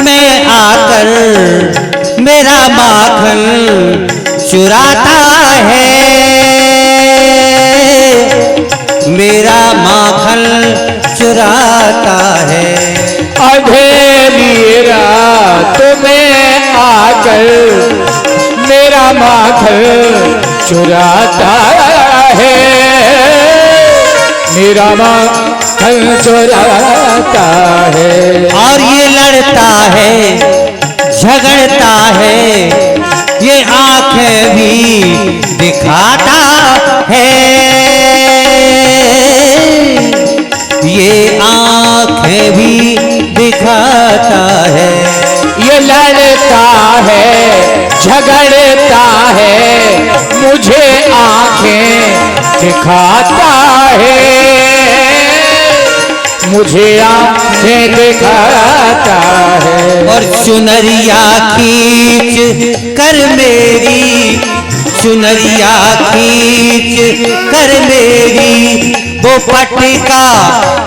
में आकर मेरा माखन चुराता है, मेरा माखन चुराता है। अंधेरी रात में आकर मेरा माखन चुराता है, मेरा माखन चुराता है। और ये लड़ता है झगड़ता है, ये आंखें भी दिखाता है, ये आंखें भी दिखाता है। ये लड़ता है झगड़ता है, मुझे आंखें दिखाता है, मुझे आंखें दिखाता है। और चुनरिया खींच कर मेरी, चुनरिया खींच कर मेरी, वो पटका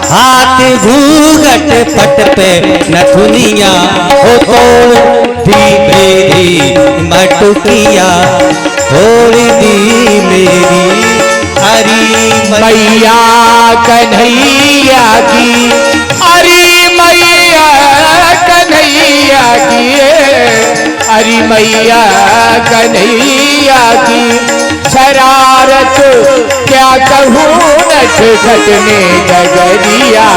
हाथ घूंघट पट पे नथुनिया हो तोड़ दी मेरी मटुकिया, तोड़ दी मेरी हरी मैया कन्हैया की, अरे मैया कन्हैया की, अरे मैया कन्हैया की शरारत क्या कहूँ नटखट में डगरिया,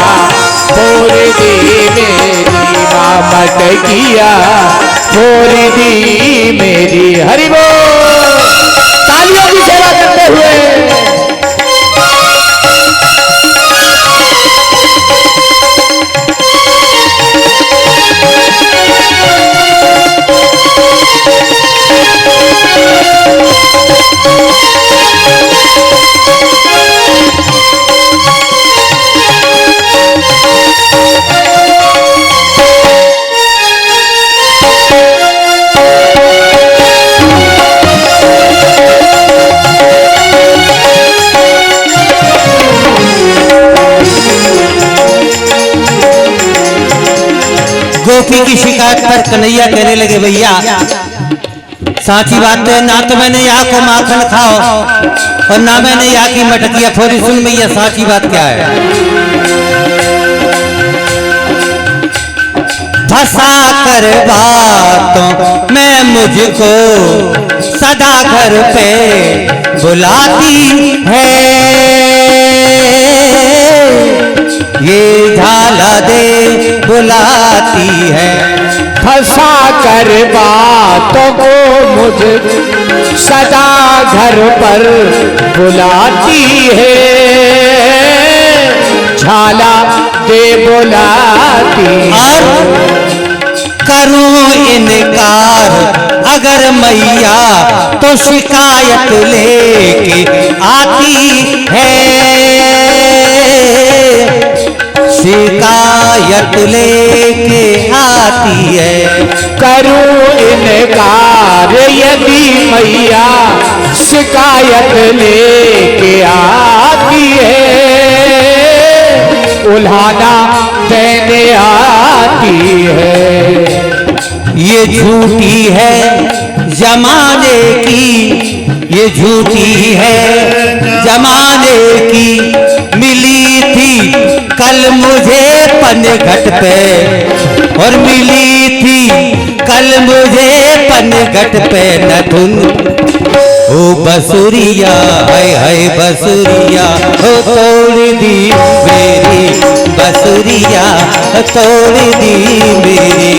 छोड़ दी मेरी माँ मटकिया, छोड़ दी मेरी। हरि बोल, तालियों की सेवा करते हुए। गोपी की शिकायत पर कन्हैया कहने लगे, भैया साची बात है, ना तो मैंने यहाँ को माखन खाओ और ना मैंने यहाँ की मटकिया फोड़ी। सुन भैया साची बात क्या है। फंसा कर बातों में मुझको सदा घर पे बुलाती है, ये झाला दे बुलाती है। फंसा कर बातों को मुझे सदा घर पर बुलाती है, झाला दे बुलाती है। करूं इनकार अगर मैया तो शिकायत लेके आती है, शिकायत लेके आती है। करूं इनकार यदि मैया शिकायत लेके आती है, उल्हाना देने आती है। ये झूठी है जमाने की, ये झूठी है जमाने की, मिली थी कल मुझे पनघट पे, और मिली थी कल मुझे पनघट पे नथुन। ओ बसुरिया हाय हाय बसुरिया, ओ तोड़ दी मेरी बसुरिया, तोड़ दी मेरी।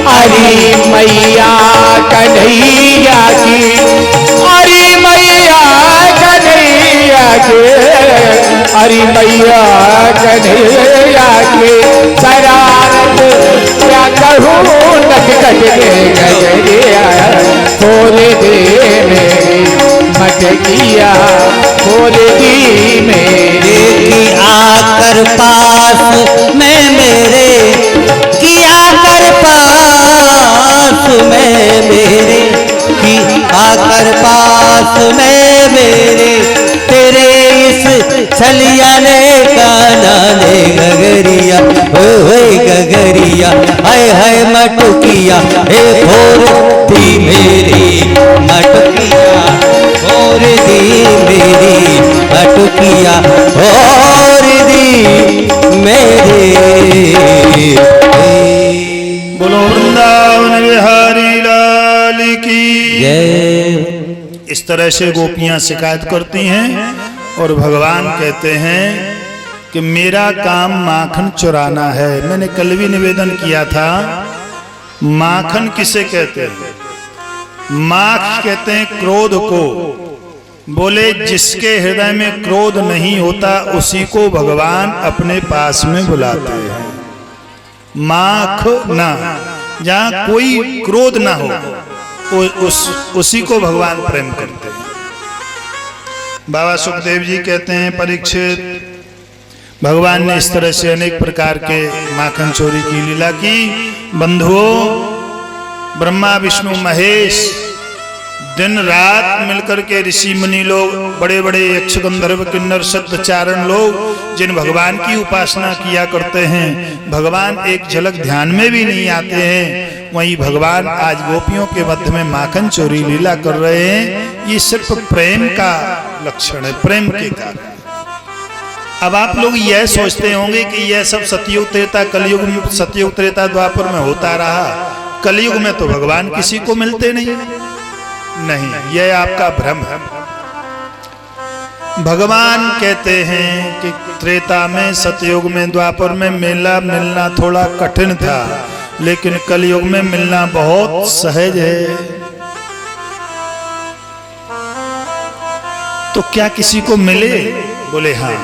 अरे मैया कन्हैया की, अरे मैया कन्हैया के, अरे मैया कन्हैया के शरारत क्या कहूँ नटखट में गजरिया, खोल दे मेरी मटकिया, खोल दी मेरी। आकर पास में मेरे, कि आकर पास में मेरे, कि आकर पास में मेरे, तेरे इस छलिया ने काना ने गगरिया ओए गगरिया हाय हाय मटुकिया हे भोर दी मेरी मटुकिया भोर दी मेरी मटुकिया भोर दी मेरी। बोलो वृंदावन बिहारी लाल की जय। इस तरह से गोपियां शिकायत करती हैं और भगवान कहते हैं कि मेरा काम माखन चुराना है। मैंने कल भी निवेदन किया था, माखन किसे कहते हैं? माख कहते हैं क्रोध को। बोले जिसके हृदय में क्रोध नहीं होता उसी को भगवान अपने पास में बुलाते हैं। माख ना, जहां कोई क्रोध ना हो उसी को भगवान प्रेम करते हैं। बाबा सुखदेव जी कहते हैं, परीक्षित, भगवान ने इस तरह से अनेक प्रकार के माखन चोरी की लीला की। बंधुओं, ब्रह्मा विष्णु महेश दिन रात मिलकर के ऋषि मुनि लोग, बड़े बड़े यक्ष गंधर्व किन्नर सिद्ध चारण लोग जिन भगवान की उपासना किया करते हैं, भगवान एक झलक ध्यान में भी नहीं आते हैं। वहीं भगवान आज गोपियों के मध्य में माखन चोरी लीला कर रहे हैं। ये सिर्फ प्रेम का लक्षण है, प्रेम के कारण। अब आप लोग यह सोचते होंगे कि यह सब सतयुग त्रेता कलयुग में, सतयुग त्रेता द्वापर में होता रहा, कलयुग में तो भगवान किसी को मिलते नहीं। नहीं, यह आपका भ्रम है। भगवान कहते हैं कि त्रेता में, सतयुग में, द्वापर में मिलना थोड़ा कठिन था, लेकिन कलयुग में मिलना बहुत सहज है। तो क्या किसी को मिले? बोले हाँ।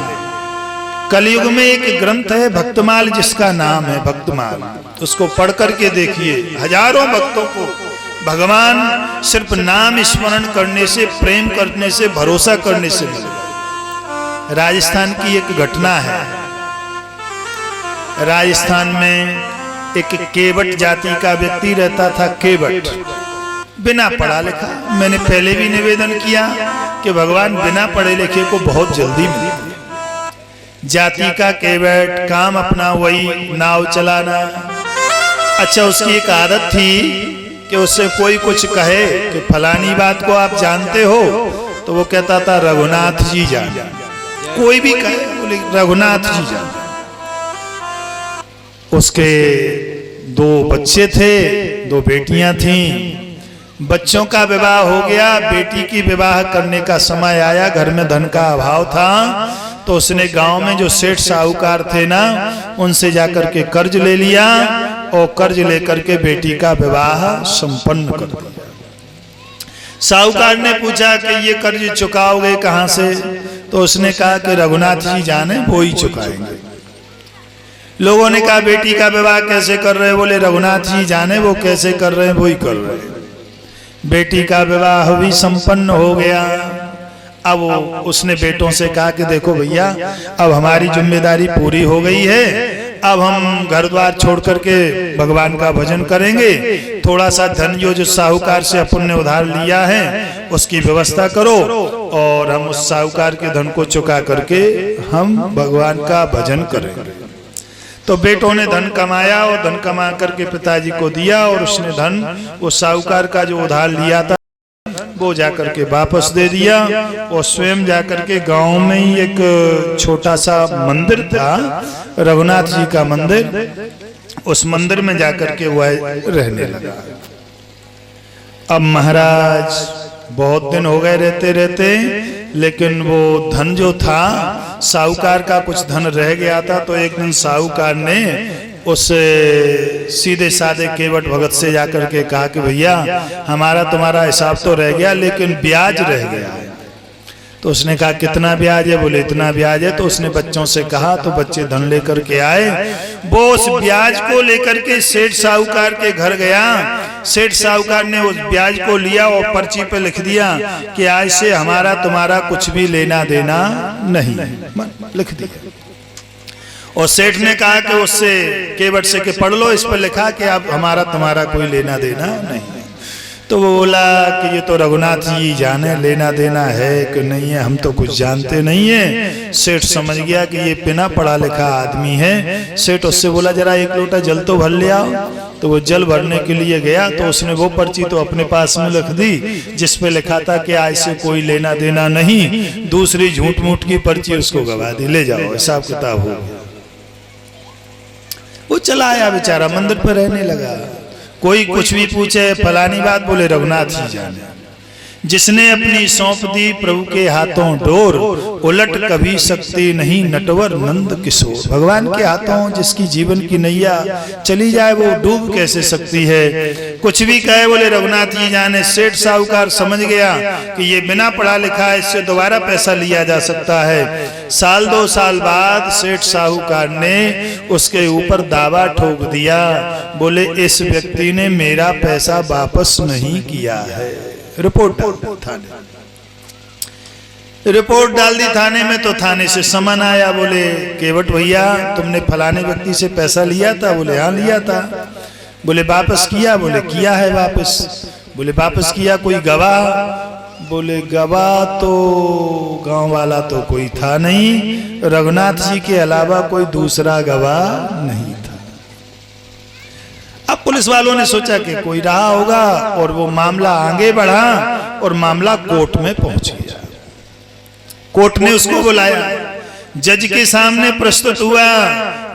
कलयुग में एक ग्रंथ है भक्तमाल, जिसका नाम है भक्तमाल। उसको पढ़ करके देखिए, हजारों भक्तों को भगवान सिर्फ नाम स्मरण करने से, प्रेम करने से, भरोसा करने से मिले। राजस्थान की एक घटना है। राजस्थान में एक केवट जाति का व्यक्ति रहता था। केवट, बिना पढ़ा लिखा। मैंने पहले भी निवेदन किया कि भगवान बिना पढ़े लिखे को बहुत जल्दी मिलते हैं। जाति का केवट, काम अपना वही नाव चलाना। अच्छा, उसकी एक आदत थी कि उससे कोई कुछ कहे कि फलानी बात को आप जानते हो, तो वो कहता था रघुनाथ जी जान। कोई भी कहे, बोले रघुनाथ जी जान। उसके 2 बच्चे थे, 2 बेटियां थीं। बच्चों का विवाह हो गया, बेटी की विवाह करने का समय आया। घर में धन का अभाव था, तो उसने गांव में जो सेठ साहूकार थे ना, उनसे जाकर के कर्ज ले लिया और कर्ज लेकर के बेटी का विवाह संपन्न कर दिया। साहूकार ने पूछा कि ये कर्ज चुकाओगे कहां से? तो उसने कहा कि रघुनाथ जी जाने, वो ही चुकाएंगे। लोगों ने कहा बेटी का विवाह कैसे कर रहे? बोले रघुनाथ जी जाने, वो कैसे कर रहे हैं, वो ही कर रहे हैं। बेटी का विवाह भी संपन्न हो गया। अब उसने बेटों से कहा कि देखो भैया, अब हमारी जिम्मेदारी पूरी हो गई है। अब हम घर द्वार छोड़ करके भगवान का भजन करेंगे। थोड़ा सा धन जो साहूकार से अपन ने उधार लिया है, उसकी व्यवस्था करो, और हम उस साहूकार के धन को चुका करके हम भगवान का भजन करेंगे। तो बेटों ने धन कमाया और धन कमा करके पिताजी को दिया, और उसने धन वो साहूकार का जो उधार लिया था वो जाकर के वापस दे दिया, और स्वयं जाकर के गांव में ही एक छोटा सा मंदिर था, रघुनाथ जी का मंदिर। उस मंदिर में जाकर के वह रहने लगा। अब महाराज बहुत दिन हो गए रहते रहते, लेकिन वो धन जो था, साहूकार का कुछ धन रह गया था। तो एक दिन साहूकार ने उस सीधे साधे केवट भगत से जाकर के कहा कि भैया, हमारा तुम्हारा हिसाब तो रह गया, लेकिन ब्याज रह गया है। तो उसने कहा कितना ब्याज है? बोले इतना ब्याज है। तो उसने बच्चों से कहा, तो बच्चे धन लेकर के आए। वो उस ब्याज को लेकर के सेठ साहूकार के घर गया। सेठ साहूकार ने उस ब्याज को लिया और पर्ची पे लिख दिया कि आज से हमारा तुम्हारा कुछ भी लेना देना नहीं, लिख दिया। और सेठ ने कहा कि उससे केवट से कि पढ़ लो, इस पर लिखा कि अब हमारा तुम्हारा कोई लेना देना नहीं। तो वो बोला कि ये तो रघुनाथ जी जाने, लेना देना है कि नहीं है हम तो कुछ जानते नहीं है। सेठ समझ गया कि ये बिना पढ़ा लिखा आदमी है। सेठ उससे बोला जरा एक लोटा जल तो भर ले आओ। तो वो जल भरने के लिए गया तो उसने वो पर्ची तो अपने पास में लिख दी जिसपे लिखा था कि आज से कोई लेना देना नहीं। दूसरी झूठ मूठ की पर्ची उसको गवा दी, ले जाओ हिसाब किताब हो गया। वो चला आया बेचारा, मंदिर पर रहने लगा। कोई कुछ भी पूछे फलानी बात, बोले रघुनाथ जी जाने। जिसने अपनी सौंप दी प्रभु के हाथों डोर, उलट कभी सकती नहीं नटवर नंद किशोर। भगवान के हाथों जिसकी जीवन की नैया चली जाए वो डूब कैसे सकती है। कुछ भी कहे बोले रघुनाथ जी जाने। सेठ साहूकार समझ गया कि ये बिना पढ़ा लिखा है, इससे दोबारा पैसा लिया जा सकता है। साल 2 साल बाद सेठ साहूकार ने उसके ऊपर दावा ठोक दिया, बोले इस व्यक्ति ने मेरा पैसा वापस नहीं किया है। रिपोर्ट डाल दी थाने, रिपोर्ट डाल दी थाने में। तो थाने से समन आया, बोले केवट भैया तुमने फलाने व्यक्ति से पैसा लिया था? बोले हाँ लिया था। बोले वापस किया? बोले किया है वापस। बोले वापस किया कोई गवाह? बोले गवाह तो गांव वाला तो कोई था नहीं, रघुनाथ जी के अलावा कोई दूसरा गवाह नहीं था। अब पुलिस वालों ने सोचा कि कोई रहा होगा और वो मामला आगे बढ़ा और मामला कोर्ट में पहुंच गया। कोर्ट ने उसको बुलाया, जज के सामने प्रस्तुत हुआ।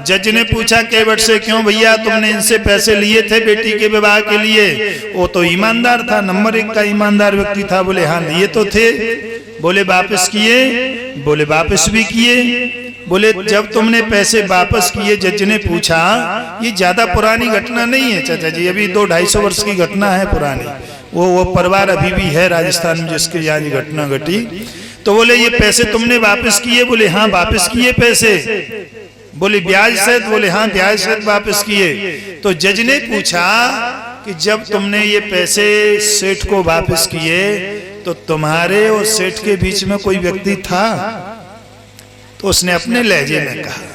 जज ने पूछा केवट से, क्यों भैया तुमने इनसे पैसे लिए थे बेटी के विवाह के लिए? वो तो ईमानदार था, नंबर 1 का ईमानदार व्यक्ति था। बोले हाँ लिए तो थे। बोले वापस किए? बोले वापस भी किए। बोले जब तुमने पैसे वापस किए, जज ने पूछा, ये ज्यादा पुरानी घटना नहीं है चाचा जी, अभी 200-250 वर्ष की घटना है पुरानी। वो परिवार अभी भी है राजस्थान में जिसके यहाँ ये घटना घटी। तो बोले ये पैसे तुमने वापस किए? बोले हाँ वापस किए पैसे। बोले ब्याज सहित? बोले हाँ ब्याज सहित वापस किए। तो जज ने पूछा कि जब तुमने ये पैसे सेठ को वापस किए तो तुम्हारे और सेठ के बीच में कोई व्यक्ति था? तो उसने अपने लहजे में कहा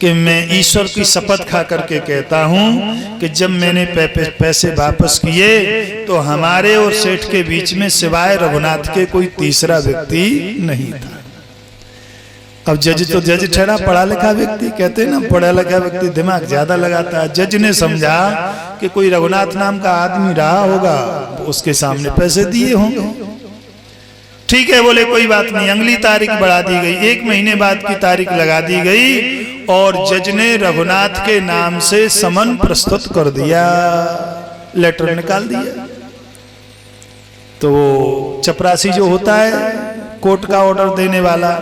कि मैं ईश्वर की शपथ खा करके कहता हूं कि जब मैंने पैसे वापस किए तो हमारे और सेठ के बीच में सिवाय रघुनाथ के कोई तीसरा व्यक्ति नहीं था। अब जज तो जज ठहरा, पढ़ा लिखा व्यक्ति, कहते हैं ना पढ़ा लिखा व्यक्ति दिमाग ज्यादा लगाता है। जज ने समझा कि कोई रघुनाथ नाम का आदमी रहा होगा, उसके सामने पैसे दिए होंगे। ठीक है बोले कोई बात नहीं। अगली तारीख बढ़ा दी गई, 1 महीने बाद की तारीख लगा दी गई और जज ने रघुनाथ के नाम से समन प्रस्तुत कर दिया, लेटर निकाल दिया। तो चपरासी जो होता है कोर्ट का ऑर्डर देने वाला,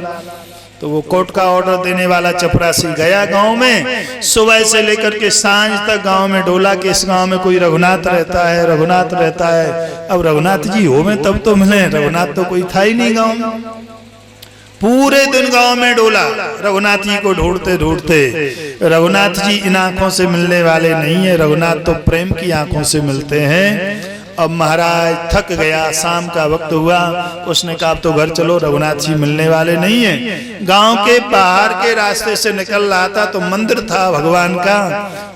तो वो कोर्ट का ऑर्डर देने वाला चपरासी गया गांव में, सुबह से लेकर के सांझ तक गांव में डोला कि इस गांव में कोई रघुनाथ रहता है, रघुनाथ रहता है। अब रघुनाथ जी हो में तब तो मिले, रघुनाथ तो कोई था ही नहीं गांव में। पूरे दिन गांव में डोला रघुनाथ जी को ढूंढते ढूंढते। रघुनाथ जी इन आंखों से मिलने वाले नहीं है, रघुनाथ तो प्रेम की आंखों से मिलते हैं। अब महाराज थक गया, शाम का वक्त हुआ, उसने कहा अब तो घर चलो, रघुनाथ जी मिलने वाले नहीं है। गांव के बाहर के रास्ते से निकल रहा था तो मंदिर था भगवान का,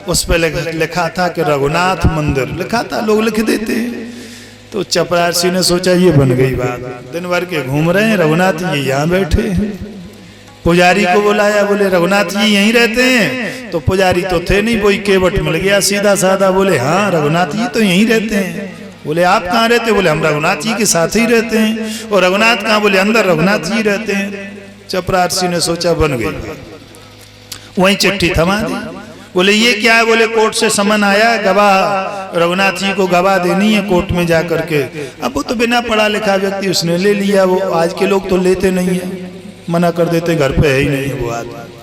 उस पर लिखा था कि रघुनाथ मंदिर लिखा था, लोग लिख देते हैं। तो चपरासी ने सोचा ये बन गई बात, दिन भर के घूम रहे हैं, रघुनाथ जी यहाँ बैठे हैं। पुजारी को बुलाया, बोले रघुनाथ जी यहीं रहते हैं? तो पुजारी तो थे नहीं, कोई केवट मिल गया सीधा साधा, बोले हाँ रघुनाथ जी तो यहीं रहते हैं। बोले आप कहाँ रहते? बोले हम रघुनाथ जी के साथ ही रहते हैं। और रघुनाथ कहाँ? बोले अंदर रघुनाथ जी रहते हैं। चपरासी ने सोचा बन गई, वहीं चिट्ठी थमा दी। बोले ये क्या है? बोले कोर्ट से समन आया, गवाह रघुनाथ जी को गवाह देनी है कोर्ट में जा करके। अब वो तो बिना पढ़ा लिखा व्यक्ति, उसने ले लिया। वो आज के लोग तो लेते नहीं है, मना कर देते, घर पे है ही नहीं वो आदमी।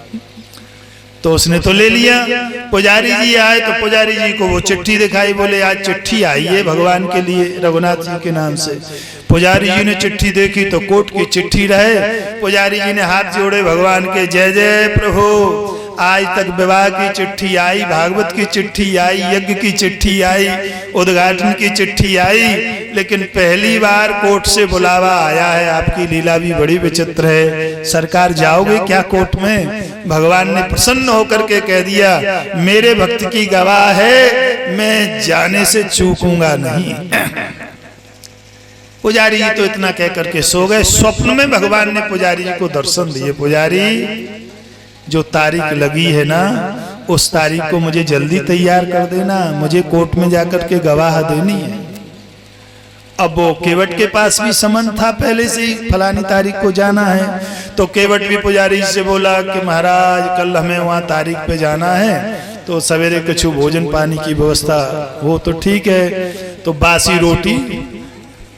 तो उसने तो ले लिया। पुजारी जी आए तो पुजारी जी को वो चिट्ठी दिखाई, बोले आज चिट्ठी आई है भगवान के लिए रघुनाथ जी के नाम से। पुजारी जी ने चिट्ठी देखी तो कोर्ट की चिट्ठी रहे। पुजारी जी ने हाथ जोड़े भगवान के, जय जय प्रभु, आज तक विवाह की चिट्ठी आई, भागवत की चिट्ठी आई, यज्ञ की चिट्ठी आई, उद्घाटन की चिट्ठी आई, लेकिन पहली बार कोर्ट से बुलावा आया है। आपकी लीला भी बड़ी विचित्र है, सरकार जाओगे क्या कोर्ट में? भगवान ने प्रसन्न होकर के कह दिया मेरे भक्त की गवाह है, मैं जाने से चूकूंगा नहीं। पुजारी जी तो इतना कह करके सो गए। स्वप्न में भगवान ने पुजारी जी को दर्शन दिए। पुजारी, जो तारीख लगी है ना, उस तारीख को मुझे जल्दी तैयार कर देना, मुझे कोर्ट में जाकर के गवाह देनी है। अब वो केवट के पास भी समन था पहले से ही, फलानी तारीख को जाना है। तो केवट भी पुजारी से बोला कि महाराज कल हमें वहाँ तारीख पे जाना है, तो सवेरे कुछ भोजन पानी की व्यवस्था वो तो ठीक है। तो बासी रोटी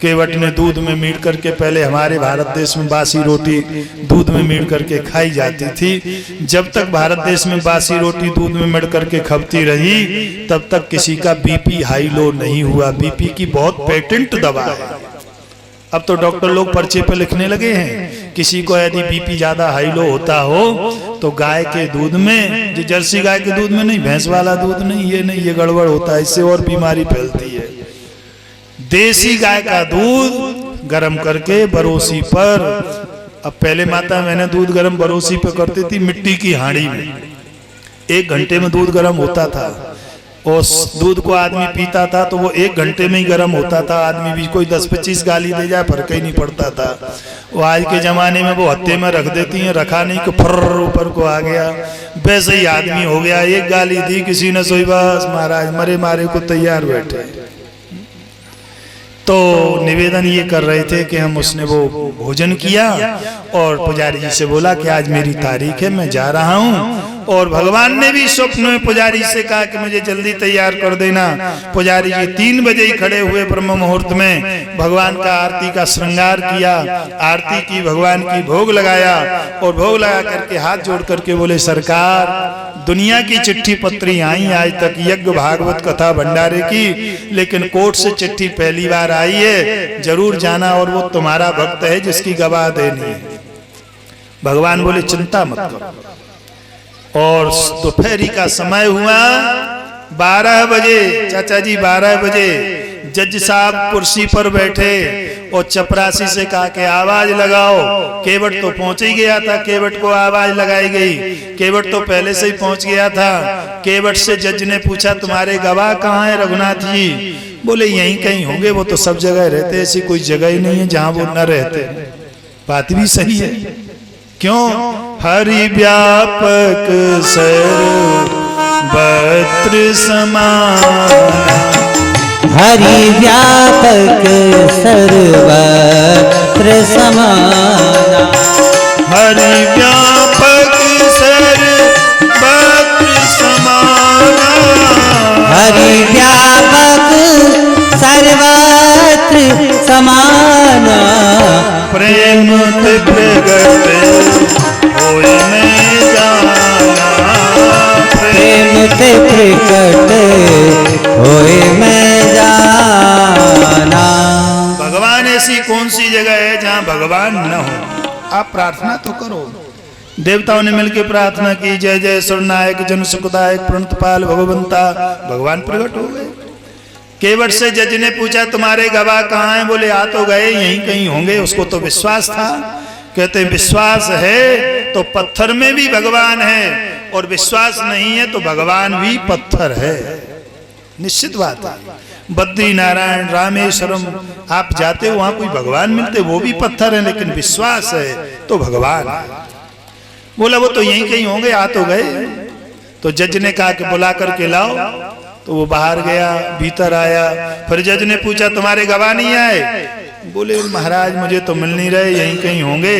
केवट ने दूध में मीड़ करके, पहले हमारे भारत देश में बासी रोटी दूध में मीड़ करके खाई जाती थी। जब तक भारत देश में बासी रोटी दूध में मिड़ करके खपती रही, तब तक किसी का बीपी हाई लो नहीं हुआ। बीपी की बहुत पेटेंट दवा है। अब तो डॉक्टर लोग पर्चे पर लिखने लगे हैं, किसी को यदि बीपी ज्यादा हाई लो होता हो तो गाय के दूध में, जो जर्सी गाय के दूध में नहीं, भैंस वाला दूध नहीं, ये गड़बड़ होता है, इससे और बीमारी फैलती है। देसी गाय का दूध गरम करके बरोसी पर, अब पहले माता मैंने दूध गरम बरोसी पर करती थी, मिट्टी की हांडी में 1 घंटे में दूध गरम होता था। उस दूध को आदमी पीता था तो वो 1 घंटे में ही गर्म होता था। आदमी भी कोई 10-25 गाली दे जाए फर्क ही नहीं पड़ता था। वो आज के जमाने में वो हत्थे में रख देती हैं, रखा नहीं कि फर्र ऊपर को आ गया, वैसे ही आदमी हो गया। 1 गाली दी किसी ने, सोई बस महाराज मरे मारे को तैयार बैठे। तो निवेदन ये कर रहे थे कि हम उसने वो भोजन किया और पुजारी जी से बोला कि आज मेरी तारीख है, मैं जा रहा हूँ। और भगवान ने भी स्वप्न में पुजारी से कहा कि मुझे जल्दी तैयार कर देना। पुजारी जी 3 बजे ही खड़े हुए ब्रह्म मुहूर्त में, भगवान का आरती का श्रृंगार किया, आरती की, भगवान की भोग लगाया और भोग लगा करके हाथ जोड़ करके बोले, सरकार दुनिया की चिट्ठी पत्री आई आज तक यज्ञ भागवत कथा भंडारे की, लेकिन कोर्ट से चिट्ठी पहली बार आई है, जरूर जाना और वो तुम्हारा भक्त है जिसकी गवाह देनी है। भगवान बोले चिंता मत करो। और दोपहरी का समय हुआ, 12 बजे, चाचा जी 12 बजे जज साहब कुर्सी पर बैठे और चपरासी से कहा कि आवाज लगाओ। केवट तो पहुंच ही गया था, केवट को आवाज लगाई गई। केवट तो पहले से ही पहुंच गया था। केवट से जज ने पूछा तुम्हारे गवाह कहाँ है रघुनाथ जी? बोले यहीं कहीं होंगे, वो तो सब जगह रहते, ऐसी कोई जगह ही नहीं है जहां वो न रहते। बात भी सही है, क्यों? हरि व्यापक सर्वत्र समान, हरि व्यापक सर्वत्र समाना, हरि व्यापक सर्वत्र समाना, हरि व्यापक सर्वत्र समाना, प्रेम ते प्रगट होए मैं जाना, प्रेम ते प्रकट होए मैं जाना। भगवान ऐसी कौन सी जगह है जहाँ भगवान न हो? आप प्रार्थना तो करो। देवताओं ने मिलकर प्रार्थना की, जय जय सुरनायक जन सुखदायक प्रणतपाल भगवंता, भगवान प्रकट हो गए। केवट से जज ने पूछा तुम्हारे गवाह कहाँ हैं? बोले आ तो गए, यहीं कहीं होंगे। उसको तो विश्वास था। कहते विश्वास है तो पत्थर में भी भगवान है, और विश्वास नहीं है तो भगवान भी पत्थर है। निश्चित बात है। बद्री नारायण रामेश्वरम आप जाते हो, वहां कोई भगवान मिलते, वो भी पत्थर है, लेकिन विश्वास है तो भगवान है। बोला वो तो यहीं कहीं होंगे, आ तो गए। तो जज ने कहा कि बुला करके लाओ। तो वो बाहर गया, भीतर आया। फिर जज ने पूछा तुम्हारे गवाह नहीं आए? बोले महाराज मुझे तो मिल नहीं रहे, यहीं कहीं होंगे।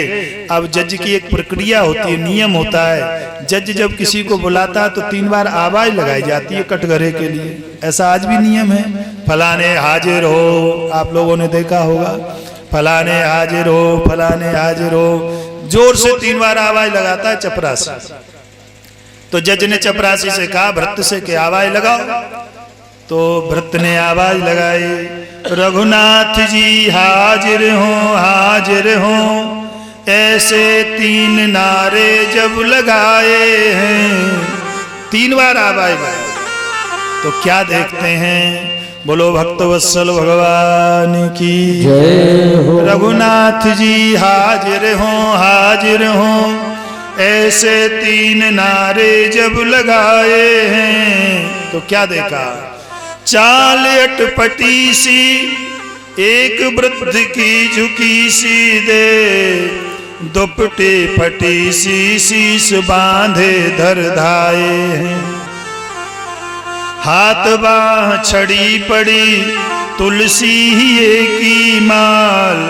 अब जज की एक प्रक्रिया होती है, नियम होता है। जज जब किसी को बुलाता है तो 3 बार आवाज लगाई जाती है कटघरे के लिए। ऐसा आज भी नियम है। फलाने हाजिर हो, आप लोगों ने देखा होगा, फलाने हाजिर हो, फलाने हाजिर हो। जोर से 3 बार आवाज लगाता है चपरासी। तो जज ने चपरासी से कहा भृत्य से कि आवाज लगाओ। तो भृत्य ने आवाज लगाई, रघुनाथ जी हाजिर हो, हाजिर हो। ऐसे 3 नारे जब लगाए हैं, 3 बार आवाज लगाई। तो क्या देखते हैं? बोलो भक्तवत्सल भगवान की जय हो। रघुनाथ जी हाजिर हो, हाजिर हो। ऐसे 3 नारे जब लगाए हैं, तो क्या देखा? चाल अटपटी सी एक वृद्ध की झुकी सीधे, दुपटे फटी सी शीश बांधे धर धाये हैं। हाथ बाह छड़ी पड़ी तुलसी की माल,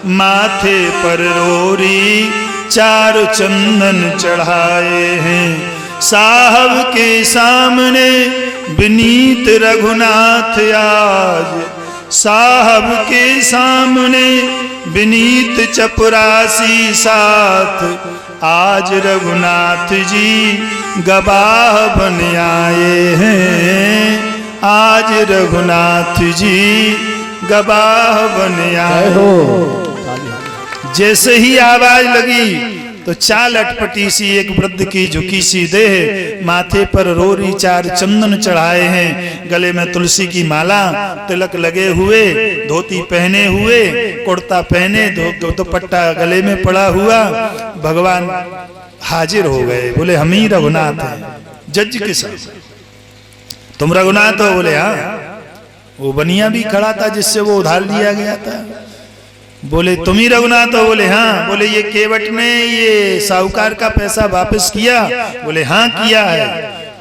माथे पर रोरी चार चंदन चढ़ाए हैं। साहब के सामने विनीत रघुनाथ आज, साहब के सामने विनीत चपरासी साथ, आज रघुनाथ जी गवाह बन आए हैं। आज रघुनाथ जी गवाह बन आए हो। जैसे ही आवाज लगी तो चाल अटपटी सी एक वृद्ध की झुकी सी देह, माथे पर रोरी चार चंदन चढ़ाए हैं, गले में तुलसी की माला, तिलक लगे हुए, धोती पहने हुए, कुर्ता पहने, दुपट्टा गले में पड़ा हुआ, भगवान हाजिर हो गए। बोले हम ही रघुनाथ हैं। जज के साथ तुम रघुनाथ हो? बोले हाँ। वो बनिया भी खड़ा था जिससे वो उधार लिया गया था। बोले तुम ही रघुनाथ हो? बोले हाँ। बोले ये केवट ने ये साहूकार का पैसा वापस किया? बोले हाँ किया है।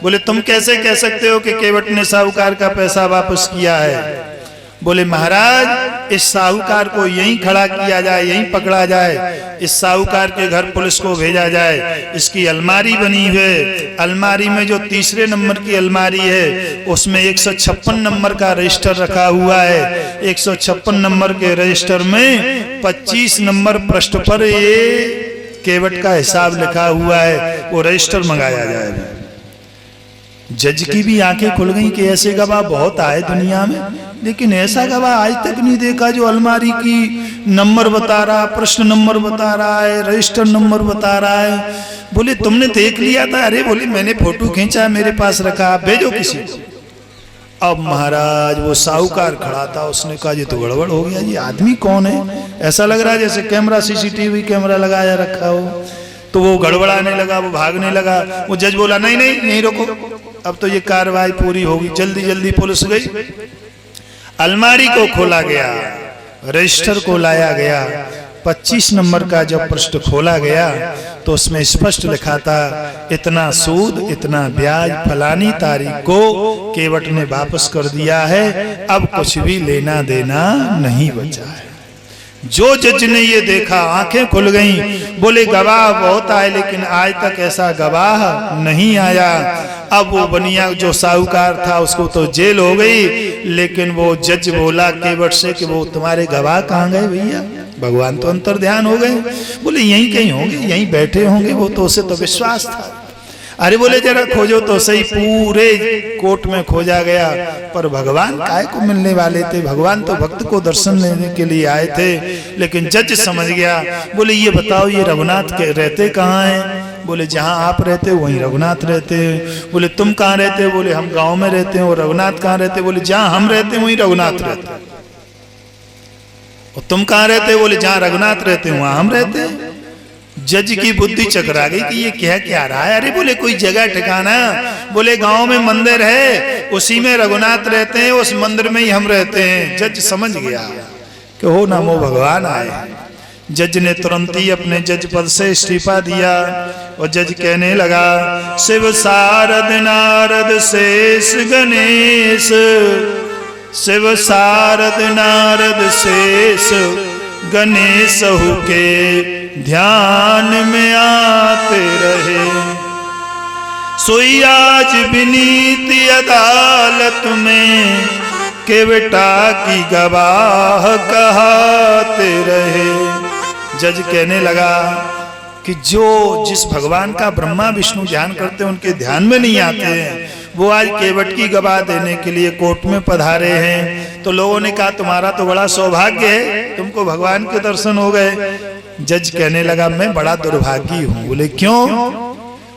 बोले तुम कैसे कह सकते हो कि केवट ने साहूकार का पैसा वापस किया है? बोले महाराज इस साहूकार को यहीं खड़ा किया जाए, यहीं पकड़ा जाए, इस साहूकार के घर पुलिस को भेजा जाए। इसकी अलमारी बनी है, अलमारी में जो तीसरे नंबर की अलमारी है उसमें 156 नंबर का रजिस्टर रखा हुआ है। 156 नंबर के रजिस्टर में 25 नंबर पृष्ठ पर ये केवट का हिसाब लिखा हुआ है, वो रजिस्टर मंगाया जाए। जज की भी आंखें खुल गई कि ऐसे गवाह बहुत आए दुनिया में, लेकिन ऐसा गवाह आज तक नहीं देखा जो अलमारी की नंबर बता रहा, प्रश्न नंबर बता रहा है, रजिस्टर नंबर बता रहा है। बोले तुमने देख लिया था? अरे बोले मैंने फोटो खींचा, मेरे पास रखा, भेजो किसी को। अब महाराज वो साहूकार खड़ा था, उसने कहा ये तो गड़बड़ हो गया, ये आदमी कौन है? ऐसा लग रहा है जैसे कैमरा सीसीटीवी कैमरा लगाया रखा हो। तो वो गड़बड़ाने लगा, वो भागने लगा। वो जज बोला नहीं नहीं नहीं रोको, अब तो ये कार्रवाई पूरी होगी। जल्दी जल्दी पुलिस गई, अलमारी को खोला गया, रजिस्टर को लाया गया। 25 नंबर का जब पृष्ठ खोला गया तो उसमें स्पष्ट लिखा था इतना सूद इतना ब्याज फलानी तारीख को केवट ने वापस कर दिया है, अब कुछ भी लेना देना नहीं बचा है। जो जज ने ये देखा आंखें खुल गईं। बोले गवाह बहुत आए लेकिन आज तक ऐसा गवाह नहीं आया। अब वो बनिया जो साहूकार था उसको तो जेल हो गई, लेकिन वो जज बोला केवट से कि वो तुम्हारे गवाह कहाँ गए भैया? भगवान तो अंतर ध्यान हो गए। बोले यहीं कहीं होंगे, यहीं बैठे होंगे, वो तो उसे तो विश्वास था। अरे बोले जरा खोजो तो सही। पूरे कोर्ट में खोजा गया, पर भगवान काहे को मिलने वाले थे? भगवान तो भक्त को दर्शन लेने के लिए आए थे। लेकिन जज समझ गया। बोले ये बताओ ये रघुनाथ के रहते कहाँ हैं? बोले जहाँ आप रहते हो वहीं रघुनाथ रहते हैं। बोले तुम कहाँ रहते हो? बोले हम गांव में रहते हैं। और रघुनाथ कहाँ रहते? बोले जहाँ हम रहते हैं वहीं रघुनाथ रहते हैं। और तुम कहाँ रहते हो? बोले जहाँ रघुनाथ रहते हैं वहां हम रहते हैं। जज की बुद्धि चकरा गई कि ये क्या रहा है। अरे बोले कोई जगह ठिकाना? बोले गांव में मंदिर है, उसी में रघुनाथ रहते हैं, उस मंदिर में ही हम रहते हैं। जज समझ गया कि हो नमो भगवान आए। जज ने तुरंत ही अपने जज पद से इस्तीफा दिया और जज कहने लगा शिव शारद नारद शेष गणेश, शिव शारद नारद शेष गणेश के ध्यान में आते रहे। सोई आज विनीत अदालत में केवटा की गवाह कहते रहे। जज कहने लगा कि जो जिस भगवान का ब्रह्मा विष्णु ध्यान करते हैं उनके ध्यान में नहीं आते हैं, वो आज केवट की गवाह देने के लिए कोर्ट में पधारे हैं। तो लोगों ने कहा तुम्हारा तो बड़ा सौभाग्य है, तुमको भगवान के दर्शन हो गए। जज कहने लगा मैं बड़ा दुर्भागी हूँ। बोले क्यों?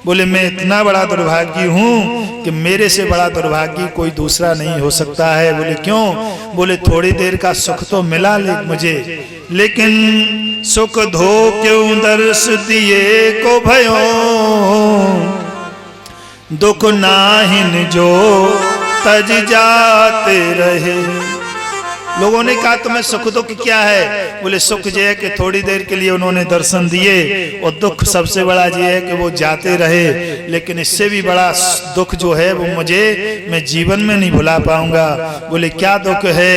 बोले मैं इतना बड़ा दुर्भागी हूँ कि मेरे से बड़ा दुर्भागी कोई दूसरा नहीं हो सकता है। बोले क्यों? बोले थोड़ी देर का सुख तो मिला मुझे, लेकिन सुख धो क्यों दर्श दिए को भयो, दुख नाहिन जो तज जाते रहे। लोगों ने कहा तुम्हें सुख दुख क्या है? बोले सुख ये है कि थोड़ी देर के लिए उन्होंने दर्शन दिए, और दुख सबसे बड़ा ये है कि वो जाते रहे। लेकिन इससे भी बड़ा दुख जो है वो मैं जीवन में नहीं भुला पाऊंगा। बोले क्या दुख है?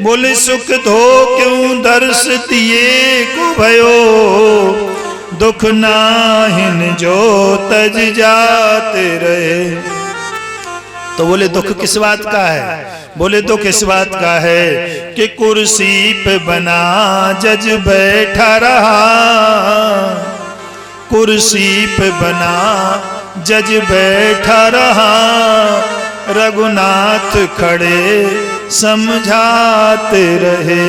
बोले सुख धो क्यों दर्श दिए को भयो, दुख नाहिन जो तज जाते रहे। तो बोले दुख किस बात का है? बोले दुख इस बात का है कि कुर्सी पे बना जज बैठा रहा, कुर्सी पे बना जज बैठा रहा, रघुनाथ खड़े समझाते रहे,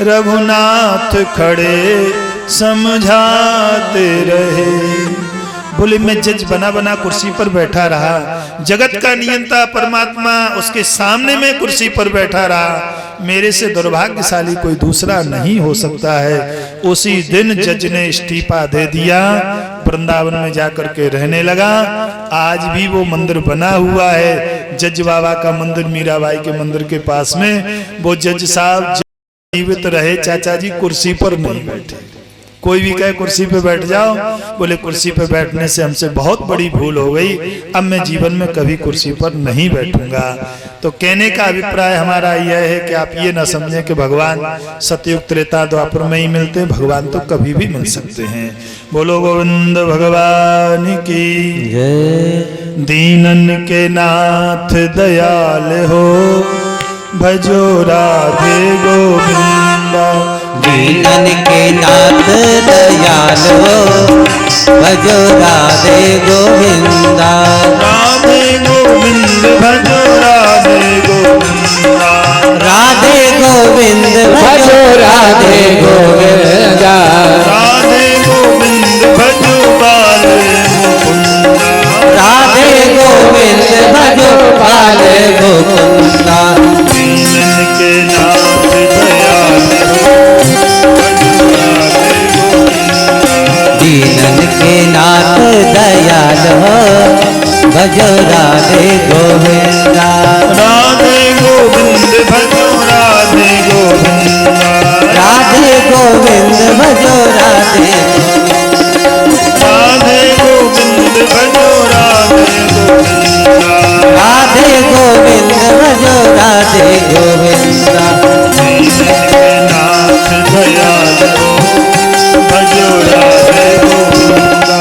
रघुनाथ खड़े समझाते रहे। बोले मैं जज बना बना कुर्सी पर बैठा रहा, जगत का नियंता परमात्मा उसके सामने में कुर्सी पर बैठा रहा, मेरे से दुर्भाग्यशाली कोई दूसरा नहीं हो सकता है। उसी दिन जज ने इस्तीफा दे दिया, वृंदावन में जाकर के रहने लगा। आज भी वो मंदिर बना हुआ है, जज बाबा का मंदिर, मीराबाई के मंदिर के पास में। वो जज साहब जीवित रहे चाचा जी, कुर्सी पर नहीं बैठे। कोई भी कहे कुर्सी पे बैठ जाओ, बोले कुर्सी पे बैठने से हमसे बहुत बड़ी भूल हो गई, अब मैं जीवन में कभी कुर्सी पर नहीं बैठूंगा। तो कहने का अभिप्राय हमारा यह है कि आप ये ना समझें कि भगवान सतयुग त्रेता द्वापर में ही मिलते हैं, भगवान तो कभी भी मिल सकते हैं। बोलो गोविंद भगवान की जय। दीनन के नाथ दयाल हो, भजो राधे गोविंदा। दीनन के नाथ दयाल हो, भजो राधे गोविंदा। राधे गोविंद भजो राधे गोविंदा, राधे गोविंद भजो राधे गोविंदा। राधे गोविंद भजो बाले मुकुंदा, राधे गोविंद भजो बाले मुकुंदा। दीनन के नाथ दयाल हो, दीनन के नाथ दयाल हो, भजो राधे गोविंदा। राधे गोविंद भजो राधे गोविंदा, राधे गोविंद भजो राधे, राधे गोविंद भजो राधे गोविंदा। राधे गोविंद भजो राधे गोविंदा। दीनन के नाथ दयाल हो, भजो राधे गोविंदा।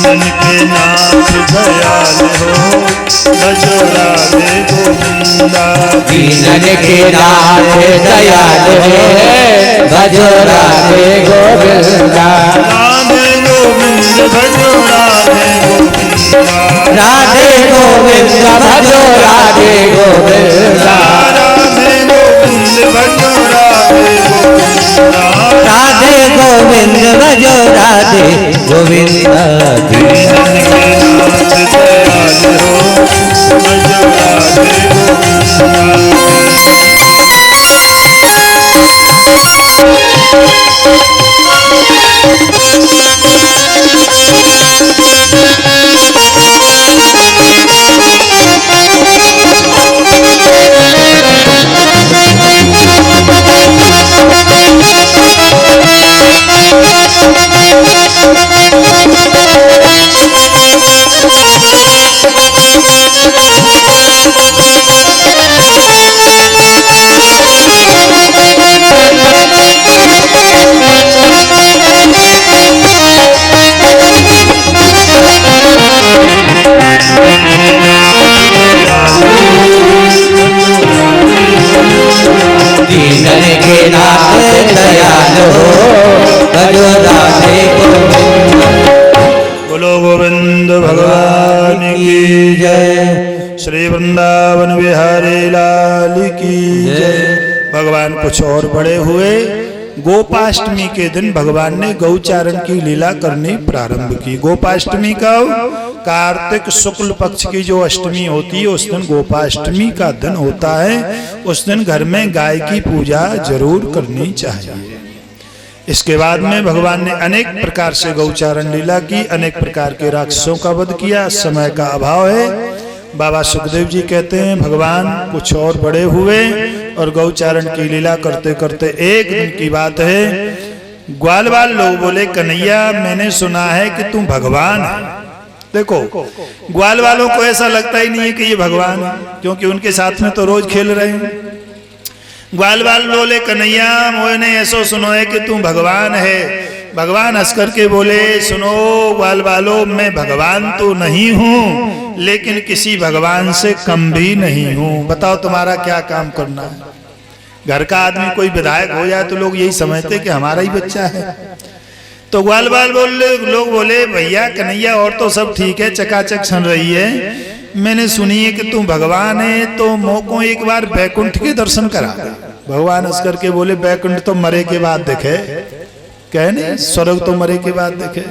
दीनन के नाथ दयाल हो, भजो राधे गोविंदा। दीनन के नाथ दयाल हो, भजो राधे गोविंदा। राधे गोविंद भजो राधे गोविंदा, राधे गोविंद भजो राधे गोविंदा। राधे गोविंद भजो राधे गोविंदा। राधे गोविंद भजो राधे गोविंदा। दीनन के नाथ दयाल हो, भजो राधे गोविंदा। वृंदावन बिहारी लाल की जय। भगवान कुछ और बड़े हुए। गोपाष्टमी के दिन भगवान ने गौचारण की लीला करनी प्रारंभ की। गोपाष्टमी कब? कार्तिक शुक्ल पक्ष की जो अष्टमी होती है उस दिन गोपाष्टमी का दिन होता है। उस दिन घर में गाय की पूजा जरूर करनी चाहिए। इसके बाद में भगवान ने अनेक प्रकार से गौचारण लीला की, अनेक प्रकार के राक्षसों का वध किया। समय का अभाव है। बाबा सुखदेव जी कहते हैं भगवान कुछ और बड़े हुए और गौचारण की लीला करते करते एक दिन की बात है, ग्वालवाल लोग बोले कन्हैया मैंने सुना है कि तुम भगवान है। देखो ग्वाल वालों को ऐसा लगता ही नहीं है कि ये भगवान है, क्योंकि उनके साथ में तो रोज खेल रहे हैं। ग्वाल वाल बोले कन्हैया मोने ऐसो सुनो है कि तुम भगवान है। भगवान हंस करके बोले सुनो ग्वाल वालों, मैं भगवान तो नहीं हूँ लेकिन किसी भगवान से कम भी नहीं हूँ। बताओ तुम्हारा क्या काम करना है? घर का आदमी कोई विधायक हो जाए तो लोग यही समझते कि हमारा ही बच्चा है। तो ग्वाल वाल लोग बोले भैया कन्हैया और तो सब ठीक है, चकाचक छन रही है, मैंने सुनी है कि तुम भगवान है तो मोको एक बार बैकुंठ के दर्शन करा। भगवान हंस करके बोले बैकुंठ तो मरे के बाद देखे, कहने स्वर्ग तो मरे के बाद देखे।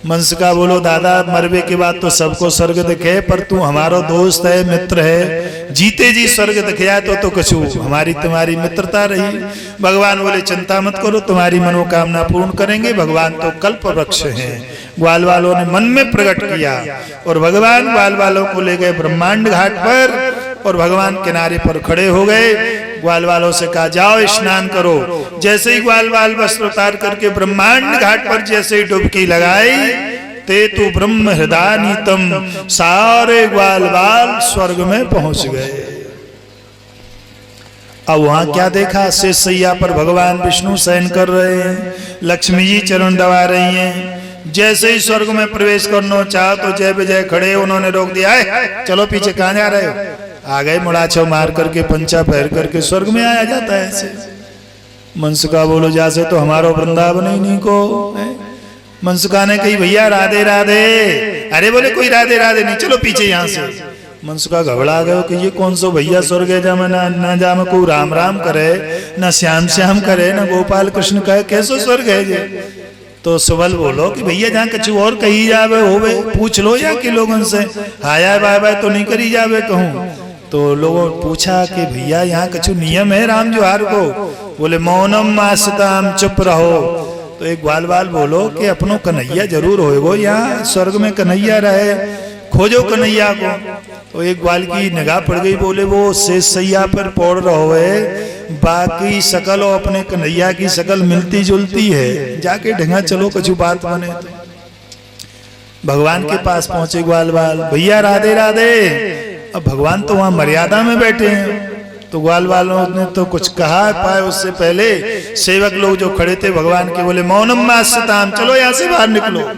मंस का बोलो दादा मरवे के बाद तो सबको स्वर्ग दिखे, पर तू हमारो दोस्त है, मित्र है, जीते जी स्वर्ग दिखे तो कछु हमारी तुम्हारी मित्रता रही। भगवान बोले चिंता मत करो, तुम्हारी मनोकामना पूर्ण करेंगे। भगवान तो कल्प वृक्ष हैं। ग्वाल वालों ने मन में प्रकट किया और भगवान ग्वाल वालों को ले गए ब्रह्मांड घाट पर और भगवान किनारे पर खड़े हो गए। ग्वाल वालों से कहा जाओ स्नान करो। जैसे ही ग्वाल वाल वस्त्र उतार करके ब्रह्मांड घाट पर जैसे ही डुबकी लगाई ते तू ब्रह्म हृदयानीतम, सारे ग्वाल वाल स्वर्ग में पहुंच गए। अब वहां क्या देखा? शेष सैया पर भगवान विष्णु शयन कर रहे हैं, लक्ष्मी जी चरण दबा रही हैं। जैसे ही स्वर्ग में प्रवेश करना चाह तो जय विजय खड़े, उन्होंने रोक दिया है चलो पीछे कहां जा रहे हो? आ गए मुड़ाछो मार करके पंचा पहर करके स्वर्ग में आया जाता है ऐसे। मनसुका बोलो जैसे तो हमारो वृंदावन ही नहीं को। मनसुका ने कही भैया राधे राधे। अरे बोले कोई राधे राधे नहीं, चलो पीछे यहाँ से। मनसुका घबरा गए कि ये कौन सो भैया स्वर्ग है जहाँ ना जा को राम राम करे, ना श्याम श्याम करे, ना गोपाल कृष्ण कहे, कैसो स्वर्ग है ये? तो सुबल बोलो कि भैया जहाँ कछु और कही जावे होवे पूछ लो या कि लोगों से, हाया बाय बाय तो नहीं करी जावे कहूँ। तो लोगों पूछा कि भैया यहाँ कछु नियम है राम जोहार को? बोले मौनम मासताम, चुप रहो। तो एक ग्वाल वाल बोलो कि अपनो कन्हैया जरूर होएगो, यहाँ स्वर्ग में कन्हैया रहे, खोजो कन्हैया को। तो एक ग्वाल की निगाह पड़ गई, बोले वो शेष सैया पर पौड़ रहो है, बाकी शकल और अपने कन्हैया की शकल मिलती जुलती है, जाके ढंगा चलो कछु बात बने। तो भगवान के पास पहुंचे ग्वाल वाल, भैया राधे राधे। अब भगवान तो वहां मर्यादा में बैठे हैं। तो ग्वाल वालों ने तो कुछ कहा पाए उससे पहले सेवक लोग जो खड़े थे भगवान के बोले मौनम मास्ताम, चलो यहाँ से बाहर निकलो।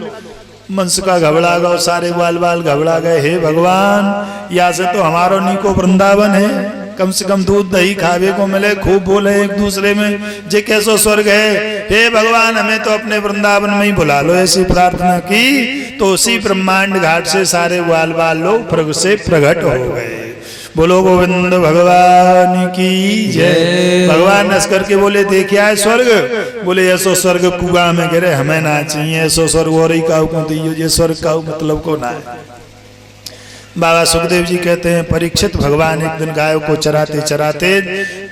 मनसुका घबरा गए, सारे ग्वाल वाल घबरा गए, हे भगवान यहाँ से तो हमारो नीको वृंदावन है, कम से कम दूध दही खावे को मिले, खूब बोले एक दूसरे में, जे कैसो स्वर्ग है। हे भगवान हमें तो अपने वृंदावन में ही बुला लो, ऐसी प्रार्थना की। तो उसी ब्रह्मांड घाट से सारे ग्वाल वाल लोग प्रग से प्रकट हो गए। बोलो गोविंद भगवान की जय। भगवान हंस करके बोले देखिया है स्वर्ग? बोले ऐसो स्वर्ग कुआ में गिरे, हमें ना चाहिए ऐसो स्वर्ग, और ही काऊ को दियो, ये स्वर्ग काऊ मतलब को ना है। बाबा सुखदेव जी कहते हैं परीक्षित भगवान एक दिन गायों को चराते चराते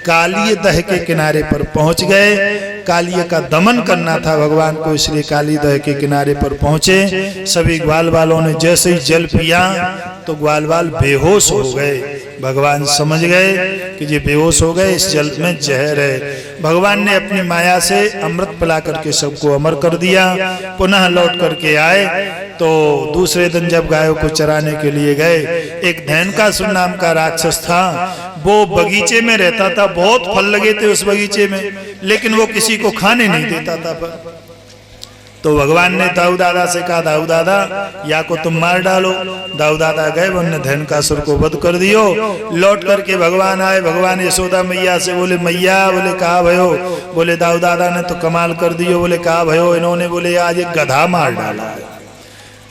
कालिय दह के किनारे पर पहुंच गए। कालिय का दमन करना था भगवान को, इसलिए काली दह के किनारे पर पहुंचे। सभी ग्वाल वालों ने जैसे ही जल पिया तो ग्वाल वाल बेहोश हो गए। भगवान समझ गए कि ये बेहोश हो गए, इस जल में जहर है। भगवान ने अपनी माया से अमृत पिला करके सबको अमर कर दिया। पुनः लौट करके आए तो दूसरे दिन जब गायों को चराने के लिए गए, एक धैनकासुर नाम का राक्षस था। वो बगीचे में रहता था, बहुत फल लगे थे उस बगीचे में, लेकिन वो किसी को खाने नहीं देता था। पर तो भगवान ने दाऊ दादा से कहा दाऊ दादा या को तुम मार डालो। दाऊ दादा गए, उन्होंने धैनकासुर को वध कर दियो। लौट करके भगवान आए, भगवान यशोदा मैया से बोले मैया, बोले कहा भयो? बोले दाऊ दादा ने तो कमाल कर दियो। बोले कहा भयो? इन्होंने बोले आज एक गधा मार डाला है।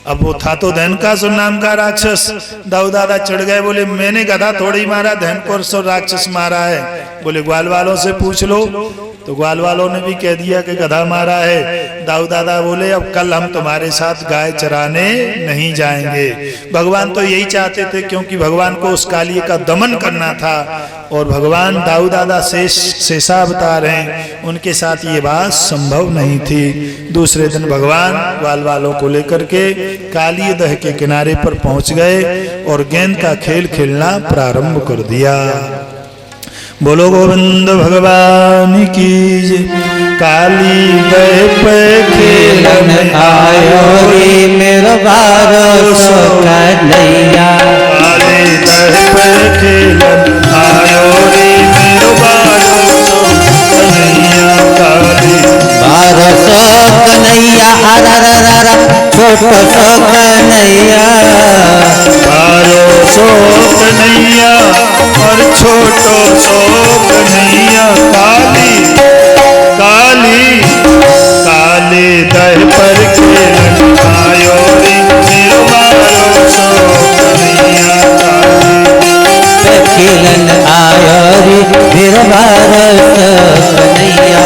अब वो था तो धनकासुर नाम का राक्षस। दाऊ दादा चढ़ गए, बोले मैंने गधा थोड़ी मारा, धनकासुर राक्षस मारा है। बोले ग्वाल वालों से पूछ लो। तो ग्वाल वालों ने भी कह दिया कि गधा मारा है। दाऊ दादा बोले अब कल हम तुम्हारे साथ गाय चराने नहीं जाएंगे। भगवान तो यही चाहते थे, क्योंकि भगवान को उस कालिए का दमन करना था। और भगवान दाऊ दादा शेषावतार हैं, उनके साथ ये बात संभव नहीं थी। दूसरे दिन भगवान ग्वाल वालों को लेकर के कालिए दह के किनारे पर पहुंच गए और गेंद का खेल खेलना प्रारंभ कर दिया। बोलो गोविंद भगवान की जय। काली दह पे खेलन आयो रे मेरो भरोसा कन्हैया। काली दह पे खेलन आयो रे मेरो भरोसा कन्हैया। काली भरोसा कन्हैया अरररर छोटो सो कन्हैया। भरोसा कन्हैया और छोटो सो कन्हैया। काली काली काली दह पर खेलन आयो रे मेरो भरोसा कन्हैया। खेलन आयो रे मेरो भरोसा कन्हैया।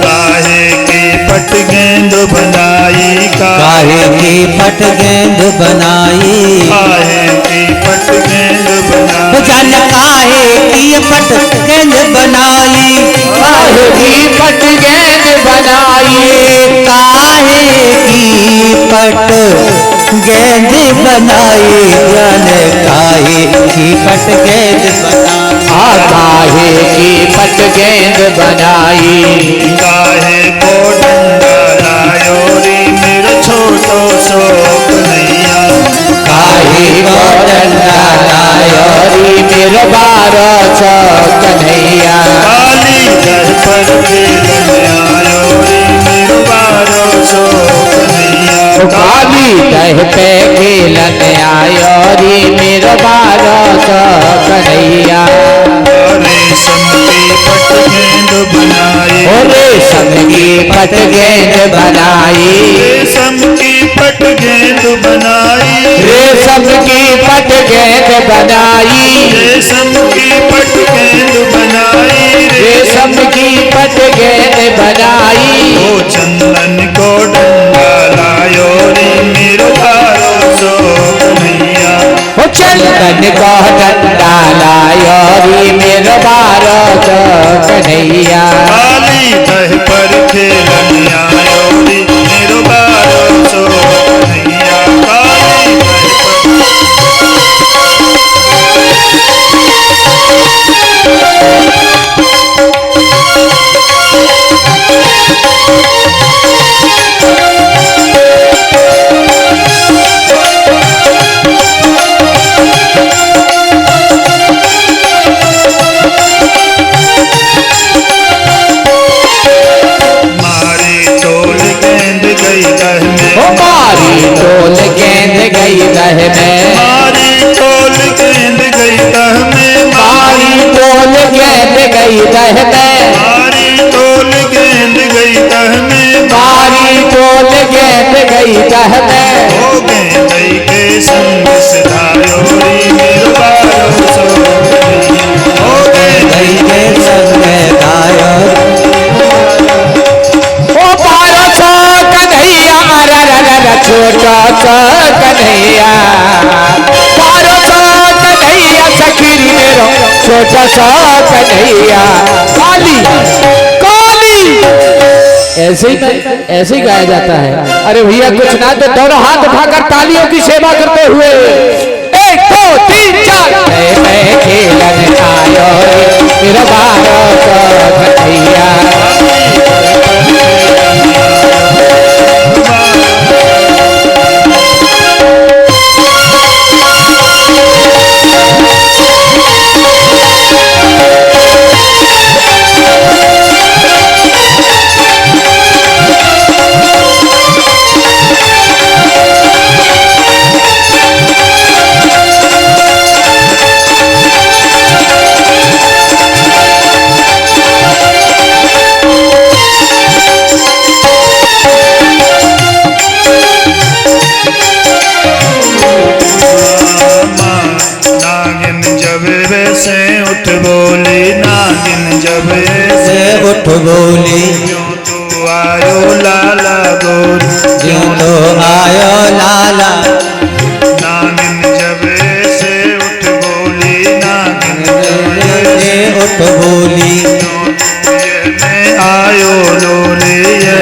काहे की पट गेंद बनाई, काहे की पट गेंद बनाई। काहे की पट गेंद बनाई। जान काहे की पट गेंद बनाई। काहे की पट गेंद बनाई। काहे की पट गेंद बनाई। जान काहे की पट गेंद बनाई। काहे की पट गेंद बनाई। काहे को डंडा लायो रे मेरो छोटो सो कन्हैया। काहे को डंडा लायो रे मेरो भरोसा कन्हैया। काली दह पर खेलन आयो रे मेरो भरोसा कन्हैया। काली दह पे खेलन आयो रे मेरो भरोसा कन्हैया। रेशम की पट गेंद बनाई। रेशम की पट गेंद बनाई। रेशम की पट गेंद बनाई। रेशम की पट गेंद बनाई। रेशम की पट गेंद बनाई। रेशम की पट गेंद बनाई। ओ चंदन को डंडा लायो रे मेरो भरोसा कन्हैया। ओ चंदन को डंडा लायो रे मेरो भरोसा कन्हैया। काली दह पर खेलन आयो रे मेरो भरोसा कन्हैया। काली दह टोल गेंद गई दह में। मारी टोल गेंद गई दह में। मारी टोल गेंद गई दह में। मारी टोल गेंद गई दह में। मारी टोल गेंद गई दह में। हो गेंद के संग सधायो रे मेरो भरोसा कन्हैया। हो गेंद के संग गायो ओ भरोसा कन्हैया। छोटा सा कन्हैया। भरोसा कन्हैया सखीर मेरो छोटा सा कन्हैया। काली काली ऐसे ही गाया जाता है। अरे भैया कुछ ना तो दोनों हाथ उठाकर तालियों की सेवा करते हुए 1 2 3 4 मैं खेलन आयो मेरा भरोसा कन्हैया। वैसे उठ बोली नागिन जब से उठ बोली ज्यों तो आयो लाला गोरी ज्यों तो आयो लाला नागिन जब से उठ बोली नागिन से उठ बोली में आयो लोले ये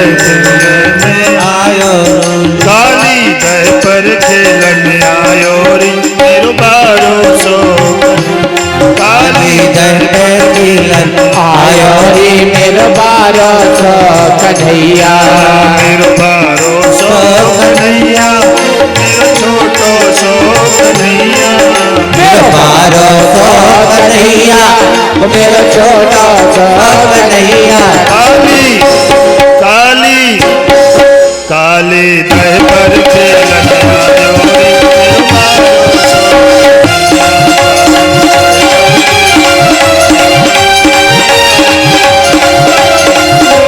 में आयो काली दह पर खेलन आयो री मेरो बारो सो काली दर पे किलन आयो रे मेरो बारो सो कन्हैया मेरो बारो सो कन्हैया मेरो छोटो सो कन्हैया मेरो बारो सो कन्हैया मेरो छोटा सो कन्हैया काली काली काली दह पर खेलन आयो रे मेरो बारो सो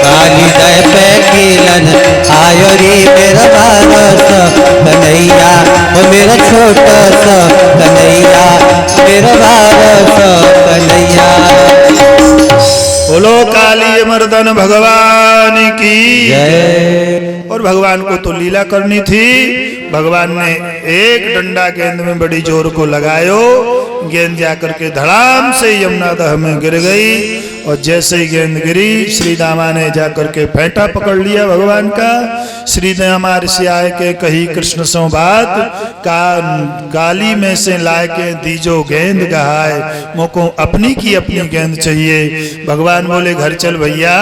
काली दर पे किलन आयो रे मेरा बारो सो कन्हैया ओ मेरा छोटा सो कन्हैया मेरा बारो सो कन्हैया। बोलो काली मर्दन भगवान की जय। और भगवान को तो लीला करनी थी। भगवान ने एक डंडा गेंद में बड़ी जोर को लगायो, गेंद जाकर के धड़ाम से यमुना दह में गिर गई। और जैसे ही गेंद गिरी, श्री दामा ने जाकर के फेंटा पकड़ लिया भगवान का। श्री दामा ऋषि आए के कही कृष्ण सो बात का गाली में से लाए के दीजो गेंद गहाए, मोको अपनी की अपनी गेंद चाहिए। भगवान बोले घर चल भैया,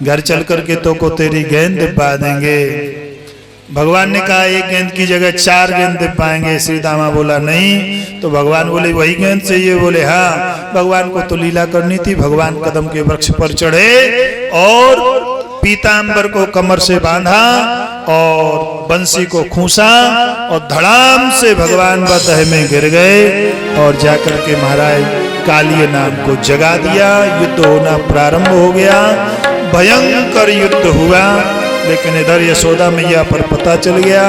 घर चल करके तो को तेरी गेंद दिपा देंगे। भगवान ने कहा एक गेंद की जगह 4 गेंद दे पाएंगे। श्री दामा बोला नहीं। तो भगवान बोले वही गेंद चाहिए। बोले हाँ। भगवान को तो लीला करनी थी। भगवान कदम के वृक्ष पर चढ़े और पीतांबर को कमर से बांधा और बंसी को खूंसा और धड़ाम से भगवान बदह में गिर गए और जाकर के महाराज कालिय नाम को जगा दिया। युद्ध होना प्रारंभ हो गया, भयंकर युद्ध हुआ। लेकिन इधर यशोदा मैया पर पता चल गया।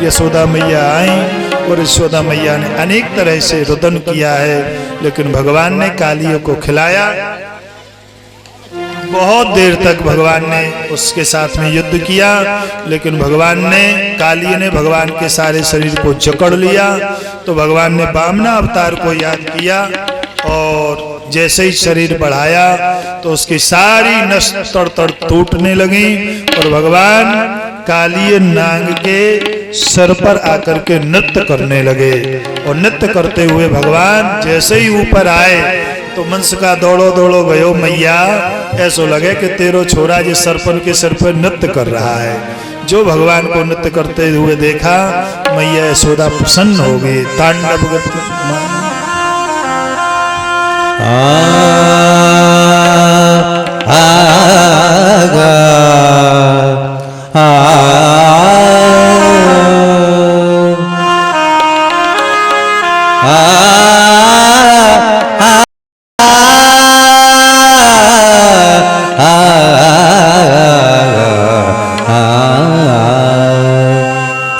यशोदा मैया आई और यशोदा मैया ने अनेक तरह से रुदन किया है, लेकिन भगवान ने कालियों को खिलाया। बहुत देर तक भगवान ने उसके साथ में युद्ध किया, लेकिन भगवान ने काली ने भगवान के सारे शरीर को जकड़ लिया। तो भगवान ने वामना अवतार को याद किया और जैसे ही शरीर बढ़ाया तो उसकी सारी नस तड़ तड़ टूटने लगी और भगवान कालिय नाग के सर पर आकर के नृत्य करने लगे। और नृत्य करते हुए भगवान जैसे ही ऊपर आए तो मंस का दौड़ो दौड़ो गयो मैया, ऐसा लगे कि तेरो छोरा जिस सरपन के सर पर नृत्य कर रहा है। जो भगवान को नृत्य करते हुए देखा, मैया यशोदा प्रसन्न हो गई। तांडव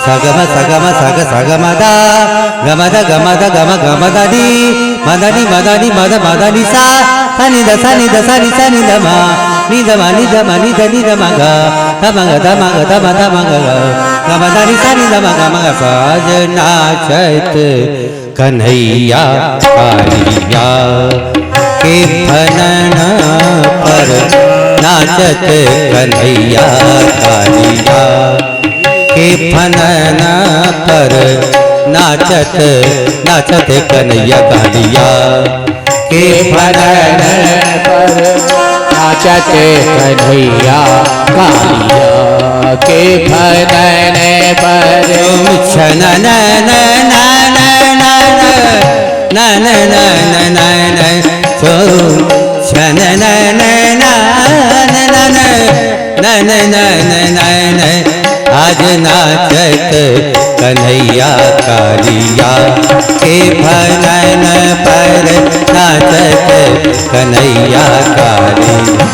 सगम सगम सग सगमदा गमद गमद गम गमदनी मदनी मदनी मद मदनी सा सनि द सनि द सनि सनि द मा नि द मा नि द मा नि द नि द मा ग द मा ग द मा ग द मा द मा ग गमदनी सनि द मा ग मा ग साज नाचत कन्हैया कालिया के फनन पर नाचत कन्हैया कालिया के फनन पर नाचत नाचत कन्हैया कालिया के फनन पर नाचत कन्हैया कालिया के फनन पर छनन न न न न न न न न सो छनन न न न न न न आज नाचत कन्हैया कालिया के फनन पर नाचत कन्हैया कालिया।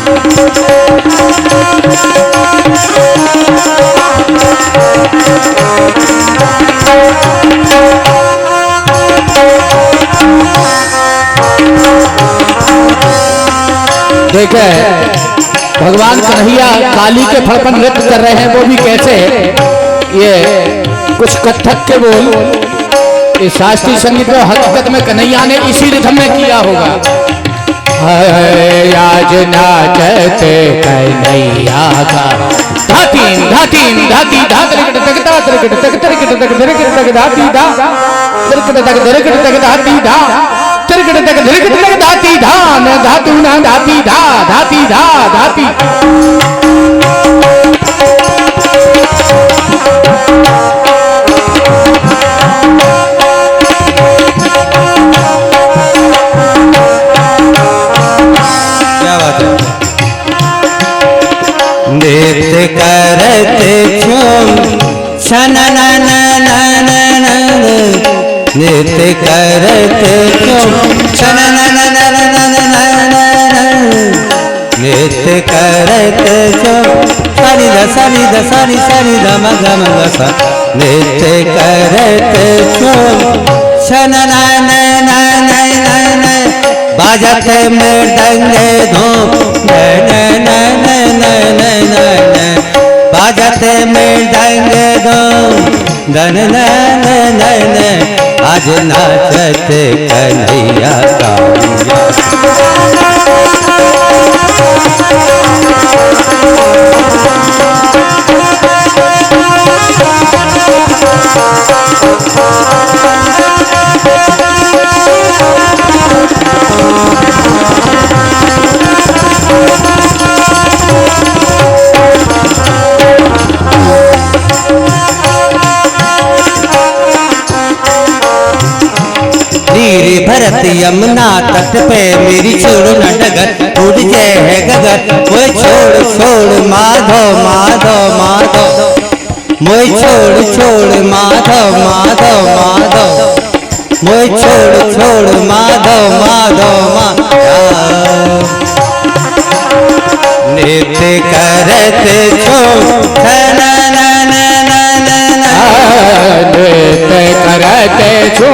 देखे भगवान कन्हैया काली के फल पर नृत्य कर रहे हैं, वो भी कैसे? ये कुछ कथक के बोल इस शास्त्रीय संगीत में हकीकत में कन्हैया ने इसी रिथम में किया होगा। आज नाचते कन्हैया का धातीन धातीन धाती धात रिकट तक धात रिकट तक रिकट तक रिकट तक धाती धा रिकट तक रिकट तक धाती धा रिकट तक रिकट तक धाती धा न धातु न धाती धा धाती धा धाती। नृत्य करते झूम छनन नृत्य करते झूम छनन नृत्य करते झूम सनि ध सनि ध सनि सनि ध म ग म ग स नृत्य करते झूम छनन बाजते मृदंग धूम बाजते मृदंग धूम धन आज नाचते कन्हैया कालिया। भरत यमुना तट पे मेरी छोड़ न डगर उड़ जाए है गगर वो छोड़ छोड़ माधव माधव माधव मोय छोड़ छोड़ माधव माधव माधव मोय छोड़ छोड़ माधव माधव माधव नृत्य करते छोड़ नृत्य करते छो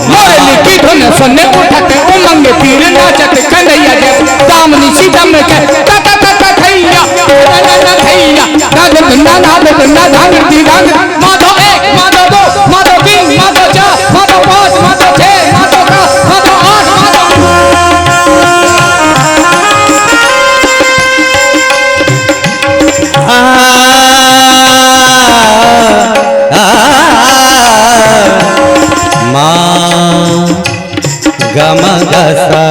मोल की धुन सुने उठते उमंग तीर नाचत कन्हैया जय दामनी सीधा में कह ता थैया थैया नाद धुना धांग दी धांग माधव एक माधव दो माधव तीन माधव चार माधव पांच माधव छह माधव सात माधव आठ गम गसा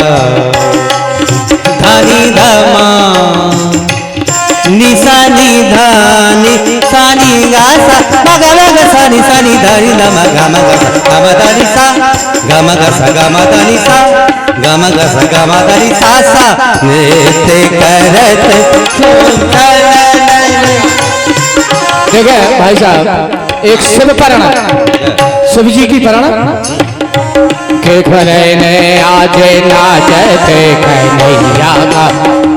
धनी धमा निशा निधानी सानी गासा मग मग सानी सानी धनी धम गम गसा गम धनी सा गम गसा गम धनी सा गम गसा गम धनी सा सा नृत्य करते देखिए भाई साहब एक शिव परण शिव जी की परण के खरने आज नाचते कन्हैया का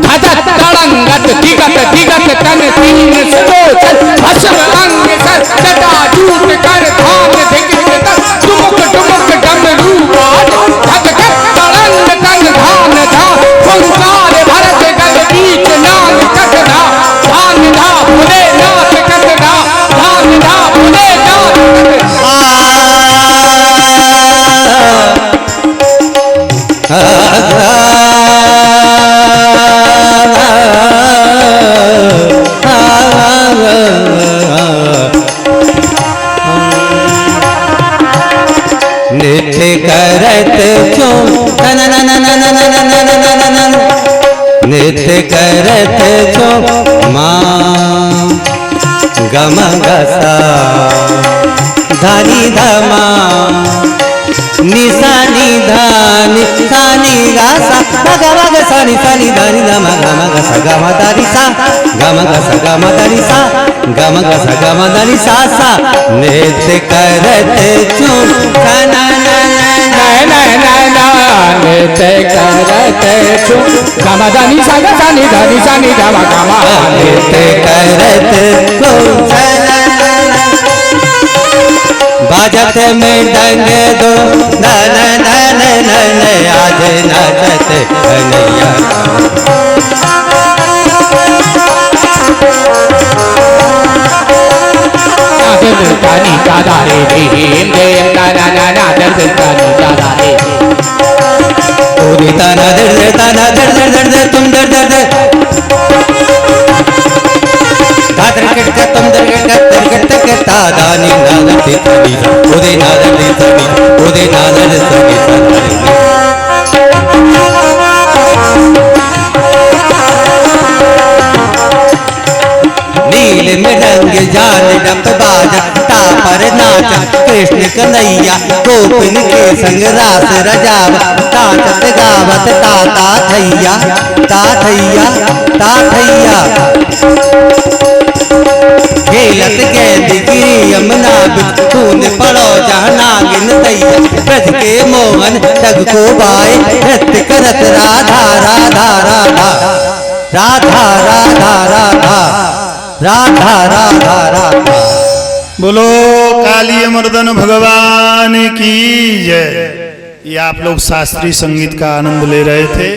धधत तड़ंगत दिगत दिगत तन तीन सुलोचन भस्म अंग सर जटा जूट कर धाम धिकित कर टुमुक टुमुक डमरू बाज धधत तड़ंग तन धाम धा फुंकार भरत गल बीच नाम कटना धान धा भुले नाथ कटना धान धा भुले नाथ नृत्य करते झूम नृत्य करते झूम माँ गम गसा धनी धमा निशा निधानी सानी गासा मग मग सानी सानी धनी धम गम गसा गम धनी सा गम गसा गम धनी सा गम गसा गम धनी सा सा नृत्य करते झूम नृत्य करते झूम गम धनी सा धनी धनी सानी धम गम नृत्य करते झूम बाजत में डंग दो नन नन नन आज नाचते कन्हैया। तानी दादा रे देम देम ना ना ना ना दर्द तानी दादा रे ओरे ताना दर ताना दर दर दर दर तुम दर दर दर दादर कट तुम दर कट तादा नी नादर दे तनी ओरे नादर दे तनी ओरे नादर दे तनी नील में रंग जान डप बाजा तापर नाच कृष्ण कन्हैया गोपिन के संग रास रजाव ताचत गावत ताता थैया ता थैया ता थैया खेलत गेंद गिरी यमुना बिच खून पड़ो जहाँ नागिन तैया ब्रज के मोहन तग को बाए नृत्य करत राधा राधा राधा राधा राधा राधा राधा राधा राधा। बोलो काली मर्दन भगवान की जय। ये आप लोग शास्त्रीय संगीत का आनंद ले रहे थे।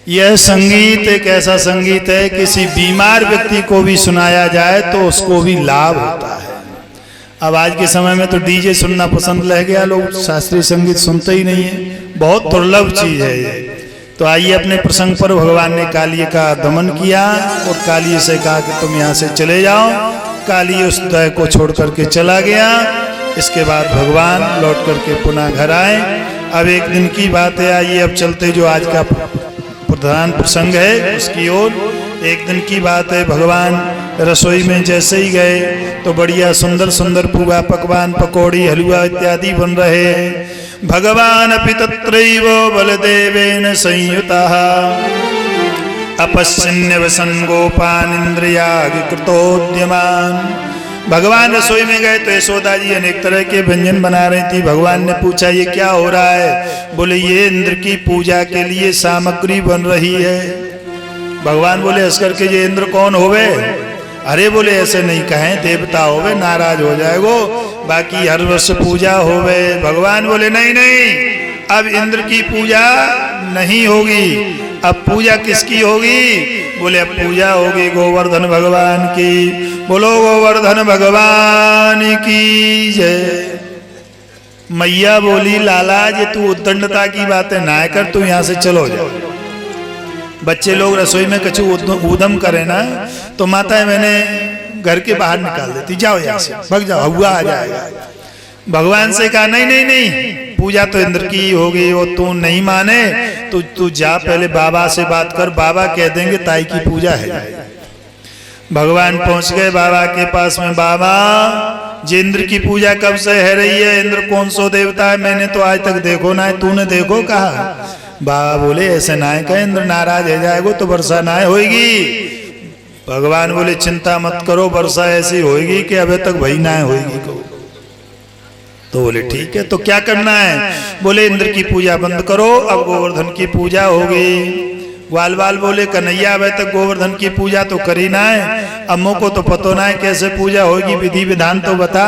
यह संगीत एक ऐसा संगीत है किसी बीमार व्यक्ति को भी सुनाया जाए तो उसको भी लाभ होता है। अब आज के समय में तो डीजे सुनना पसंद रह गया, लोग शास्त्रीय संगीत सुनते ही नहीं है, बहुत दुर्लभ चीज है ये। तो आइए अपने प्रसंग पर भगवान ने काली का दमन किया और काली से कहा कि तुम यहाँ से चले जाओ। काली उस दैत्य को छोड़ करके चला गया। इसके बाद भगवान लौट करके पुनः घर आए। अब एक दिन की बात है, आइए अब चलते जो आज का प्रधान प्रसंग है उसकी ओर। एक दिन की बात है, भगवान रसोई में जैसे ही गए तो बढ़िया सुंदर सुंदर पुआ पकवान पकौड़ी हलवा इत्यादि बन रहे हैं। भगवान अपि तत्रैव बलदेवेन संयुतः अपश्यन्यवसन गोपान इंद्रियाकृतोद्यमान। भगवान रसोई में गए तो यशोदा जी अनेक तरह के व्यंजन बना रही थी। भगवान ने पूछा ये क्या हो रहा है? बोले ये इंद्र की पूजा के लिए सामग्री बन रही है। भगवान बोले हंस करके ये इंद्र कौन होवे? अरे बोले ऐसे नहीं कहें, देवता होवे, नाराज हो जाएगो, बाकी हर वर्ष पूजा होवे। भगवान बोले नहीं नहीं, अब इंद्र की पूजा नहीं होगी। अब पूजा किसकी होगी? बोले अब पूजा होगी गोवर्धन भगवान की। बोलो गोवर्धन भगवान की जय। मैया बोली लाला जी तू उद्दंडता की बातें ना कर, तू यहाँ से चलो जाओ। बच्चे लोग रसोई में कछु ऊधम करे ना तो माता मैंने घर के बाहर निकाल देती, जाओ यहाँ से भग जाओ, हुआ आ जाएगा। भगवान से कहा नहीं नहीं नहीं, पूजा तो इंद्र की होगी, वो तू नहीं माने तो तू जा पहले बाबा से बात कर, बाबा कह देंगे ताई की पूजा है। भगवान पहुंच गए बाबा के पास में। बाबा जी इंद्र की पूजा कब से है रही है? इंद्र कौन सो देवता है? मैंने तो आज तक देखो ना है, तूने देखो कहा? बाबा बोले ऐसे ना है कहे, इंद्र नाराज हो जाएगो तो वर्षा ना होगी। भगवान बोले चिंता मत करो, वर्षा ऐसी होगी कि अभी तक वही ना होगी को। तो बोले ठीक है, तो क्या करना है? बोले इंद्र की पूजा बंद करो, अब गोवर्धन की पूजा होगी। ग्वाल बाल बोले कन्हैया अभी तक गोवर्धन की पूजा तो करी ना है, अम्मो को तो पतो ना है कैसे पूजा होगी, विधि विधान तो बता।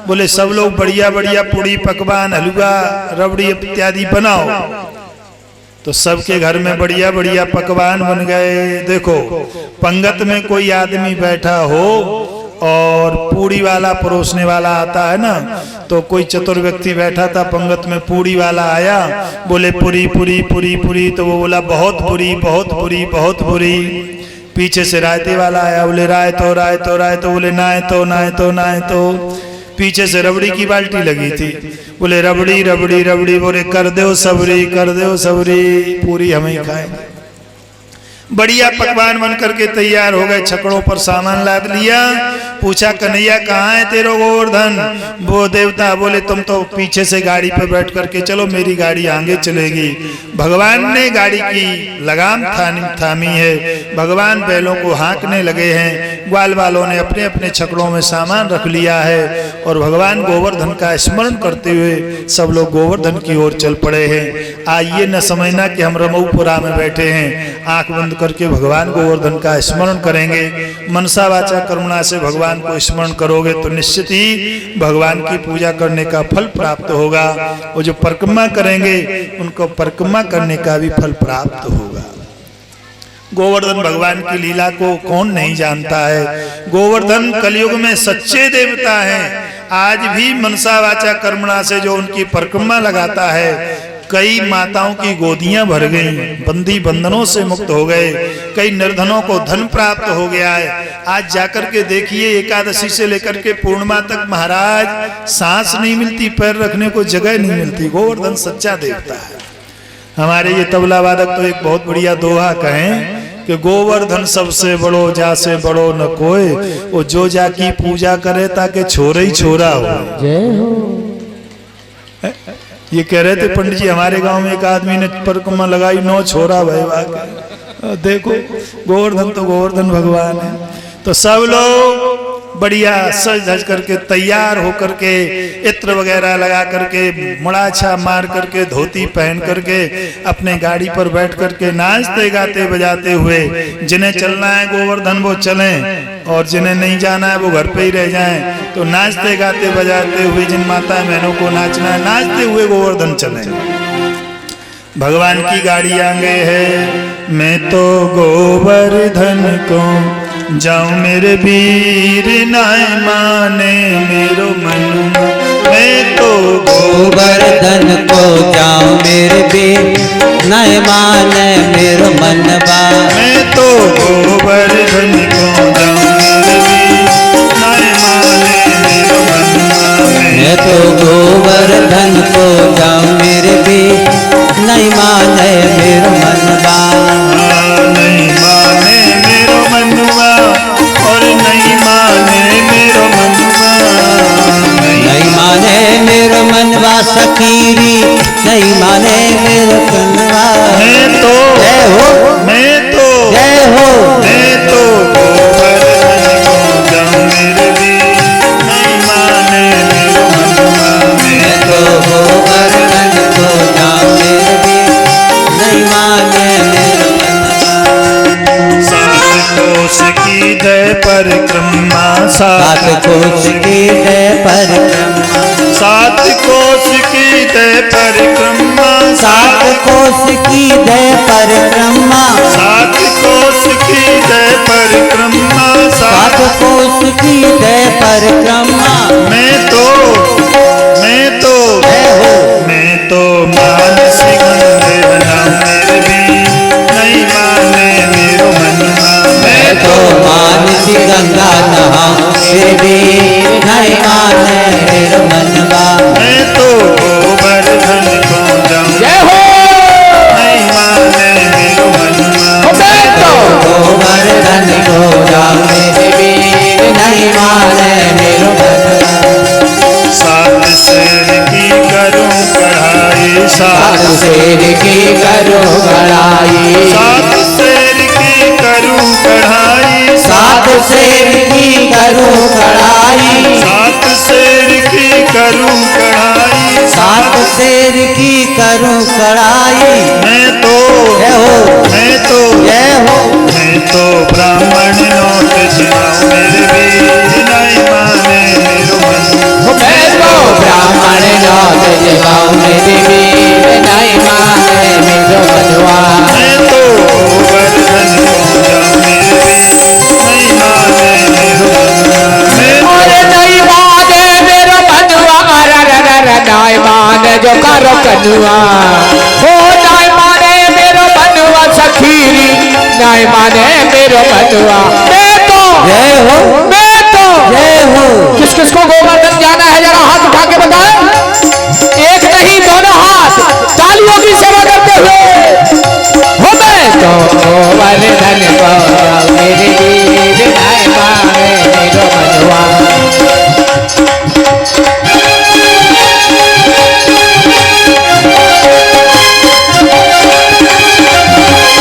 बोले सब लोग बढ़िया बढ़िया पूड़ी पकवान हलवा रबड़ी इत्यादि बनाओ। तो सबके घर में बढ़िया बढ़िया पकवान बन गए। देखो पंगत में कोई आदमी बैठा हो और पूड़ी वाला परोसने वाला आता है ना, तो कोई चतुर व्यक्ति बैठा था पंगत में, पूड़ी वाला आया, बोले पूरी पूरी पूरी पूरी, तो वो बोला बहुत पूरी बहुत पूरी बहुत पूरी। पीछे से रायते वाला आया, बोले रायतो रायतो रायतो, बोले नायतो नायतो नायतो। पीछे से रबड़ी की बाल्टी लगी थी, बोले रबड़ी रबड़ी रबड़ी, बोले कर दो सबरी कर दो सबरी, पूरी हम ही खाएंगे। बढ़िया पकवान बन करके तैयार हो गए, छकड़ों पर सामान लाद लिया। पूछा कन्हैया कहाँ है तेरो गोवर्धन? वो देवता बोले तुम तो पीछे से गाड़ी पर बैठ करके चलो, मेरी गाड़ी आगे चलेगी। भगवान ने गाड़ी की लगाम थामी है, भगवान बैलों को हाँकने लगे हैं, ग्वाल वालों ने अपने अपने छकड़ों में सामान रख लिया है और भगवान गोवर्धन का स्मरण करते हुए सब लोग गोवर्धन की ओर चल पड़े हैं। आइए न समझना कि हम रमऊपुरा में बैठे हैं, आंख बंद करके भगवान गोवर्धन का स्मरण करेंगे। मनसा वाचा कर्मणा से भगवान को स्मरण करोगे तो निश्चित ही भगवान की पूजा करने का फल प्राप्त होगा। वो जो परिक्रमा करेंगे उनको परिक्रमा करने का भी फल प्राप्त होगा। गोवर्धन भगवान की लीला को कौन नहीं जानता है। गोवर्धन कलयुग में सच्चे देवता हैं। आज भी मनसा वाचा कर्मणा से जो उनकी परिक्रमा लगाता है, कई माताओं की गोदियां भर गईं, बंदी बंधनों से मुक्त हो गए, कई निर्धनों को धन प्राप्त हो गया है। आज जाकर के देखिए, एकादशी से लेकर के पूर्णिमा तक महाराज सांस नहीं मिलती, पैर रखने को जगह नहीं मिलती। गोवर्धन सच्चा देवता है। हमारे ये तबला वादक तो एक बहुत बढ़िया दोहा कहें कि गोवर्धन सबसे बड़ो, जा से बड़ो न कोई, वो जो जाकी पूजा करे ताकि छोरे ही छोरा हो। जय हो। ये कह रहे थे पंडित जी, हमारे गांव में एक आदमी ने परिक्रमा लगाई, 9 छोरा भाई। देखो गोवर्धन तो गोवर्धन भगवान है। तो सब लोग बढ़िया सज धज करके तैयार होकर के, इत्र वगैरह लगा करके, मुड़ाछा मार करके, धोती पहन करके अपने गाड़ी पर बैठ करके नाचते गाते बजाते हुए, जिन्हें चलना है गोवर्धन वो चलें और जिन्हें नहीं जाना है वो घर पे ही रह जाएं। तो नाचते गाते बजाते हुए जिन माता बहनों को नाचना है, नाचते हुए गोवर्धन चलें। भगवान की गाड़ी आगे है। मैं तो गोवर्धन को जाऊं मेरे वीर, नाय माने मेरो मन। मैं तो गोवर्धन को जाऊं मेरे वीर, नाय माने मेरो मनवा। मैं तो गोवर्धन को जाऊं मेरे वीर, नाय माने मेरो मनवा। मैं तो गोवर्धन को जाऊं मेरे वीर, नहीं माने मेरो मनवा। नहीं माने मेरो मनवा और नहीं माने मेरो मनवा। नहीं माने मेरो मनवा सखीरी, नहीं माने मेरो कनवा। मैं तो जय हो, मैं तो जय हो। मैं तो गोवर्धन को जाऊं मेरे वीर, नहीं माने मेरो मनवा। मैं तो गोवर्धन को जाऊं मेरे वीर, नहीं माने मेरो मनवा। सात कोस की दय परिक्रमा, सात कोस की दय परिक्रमा, सात कोस की दय परिक्रमा, सात कोस की दय परिक्रमा, सात कोस की दय परिक्रमा, सात कोस की दय परिक्रमा। मैं तो जय हो। मैं तो मानसी गंगे नाम मेरे भी, नहीं माने मेरो मनवा। मैं तो मानसी गंगा नहाऊं फिर भी, नहीं माने मेरो मनवा। मैं तो गोवर्धन को जाऊं, जय हो। नहीं माने मेरो मनवा। मैं तो गोवर्धन को जाऊं मेरे वीर, नहीं माने मेरो मनवा। सात शेर की करूं कढ़ाई, सात शेर की करो बड़ाई, सात शेर की करूं कढ़ाई, सात शेर की करो कड़ाई, सात शेर की करूं कढ़ाई। सात शेर की करूं कड़ाई। मैं तो जय हो, मैं तो जय हो। मैं तो ब्राह्मण नोट जिलाऊं मेरे वीर, नहीं माने मेरो मनवा। मैं तो ब्राह्मण नौत जगाऊं मेरे वीर, नहीं माने मेरो मनवा। मैं तो गोवर्धन को जाऊं मेरे वीर, नहीं माने मेरो मनवा। मैं अरे नहीं माने मेरो मनवा, नहीं माने जो करो कनुआ। हो नहीं माने मेरो मनवा सखीरी, नहीं माने मेरो मनवा। मैं तो जय हो,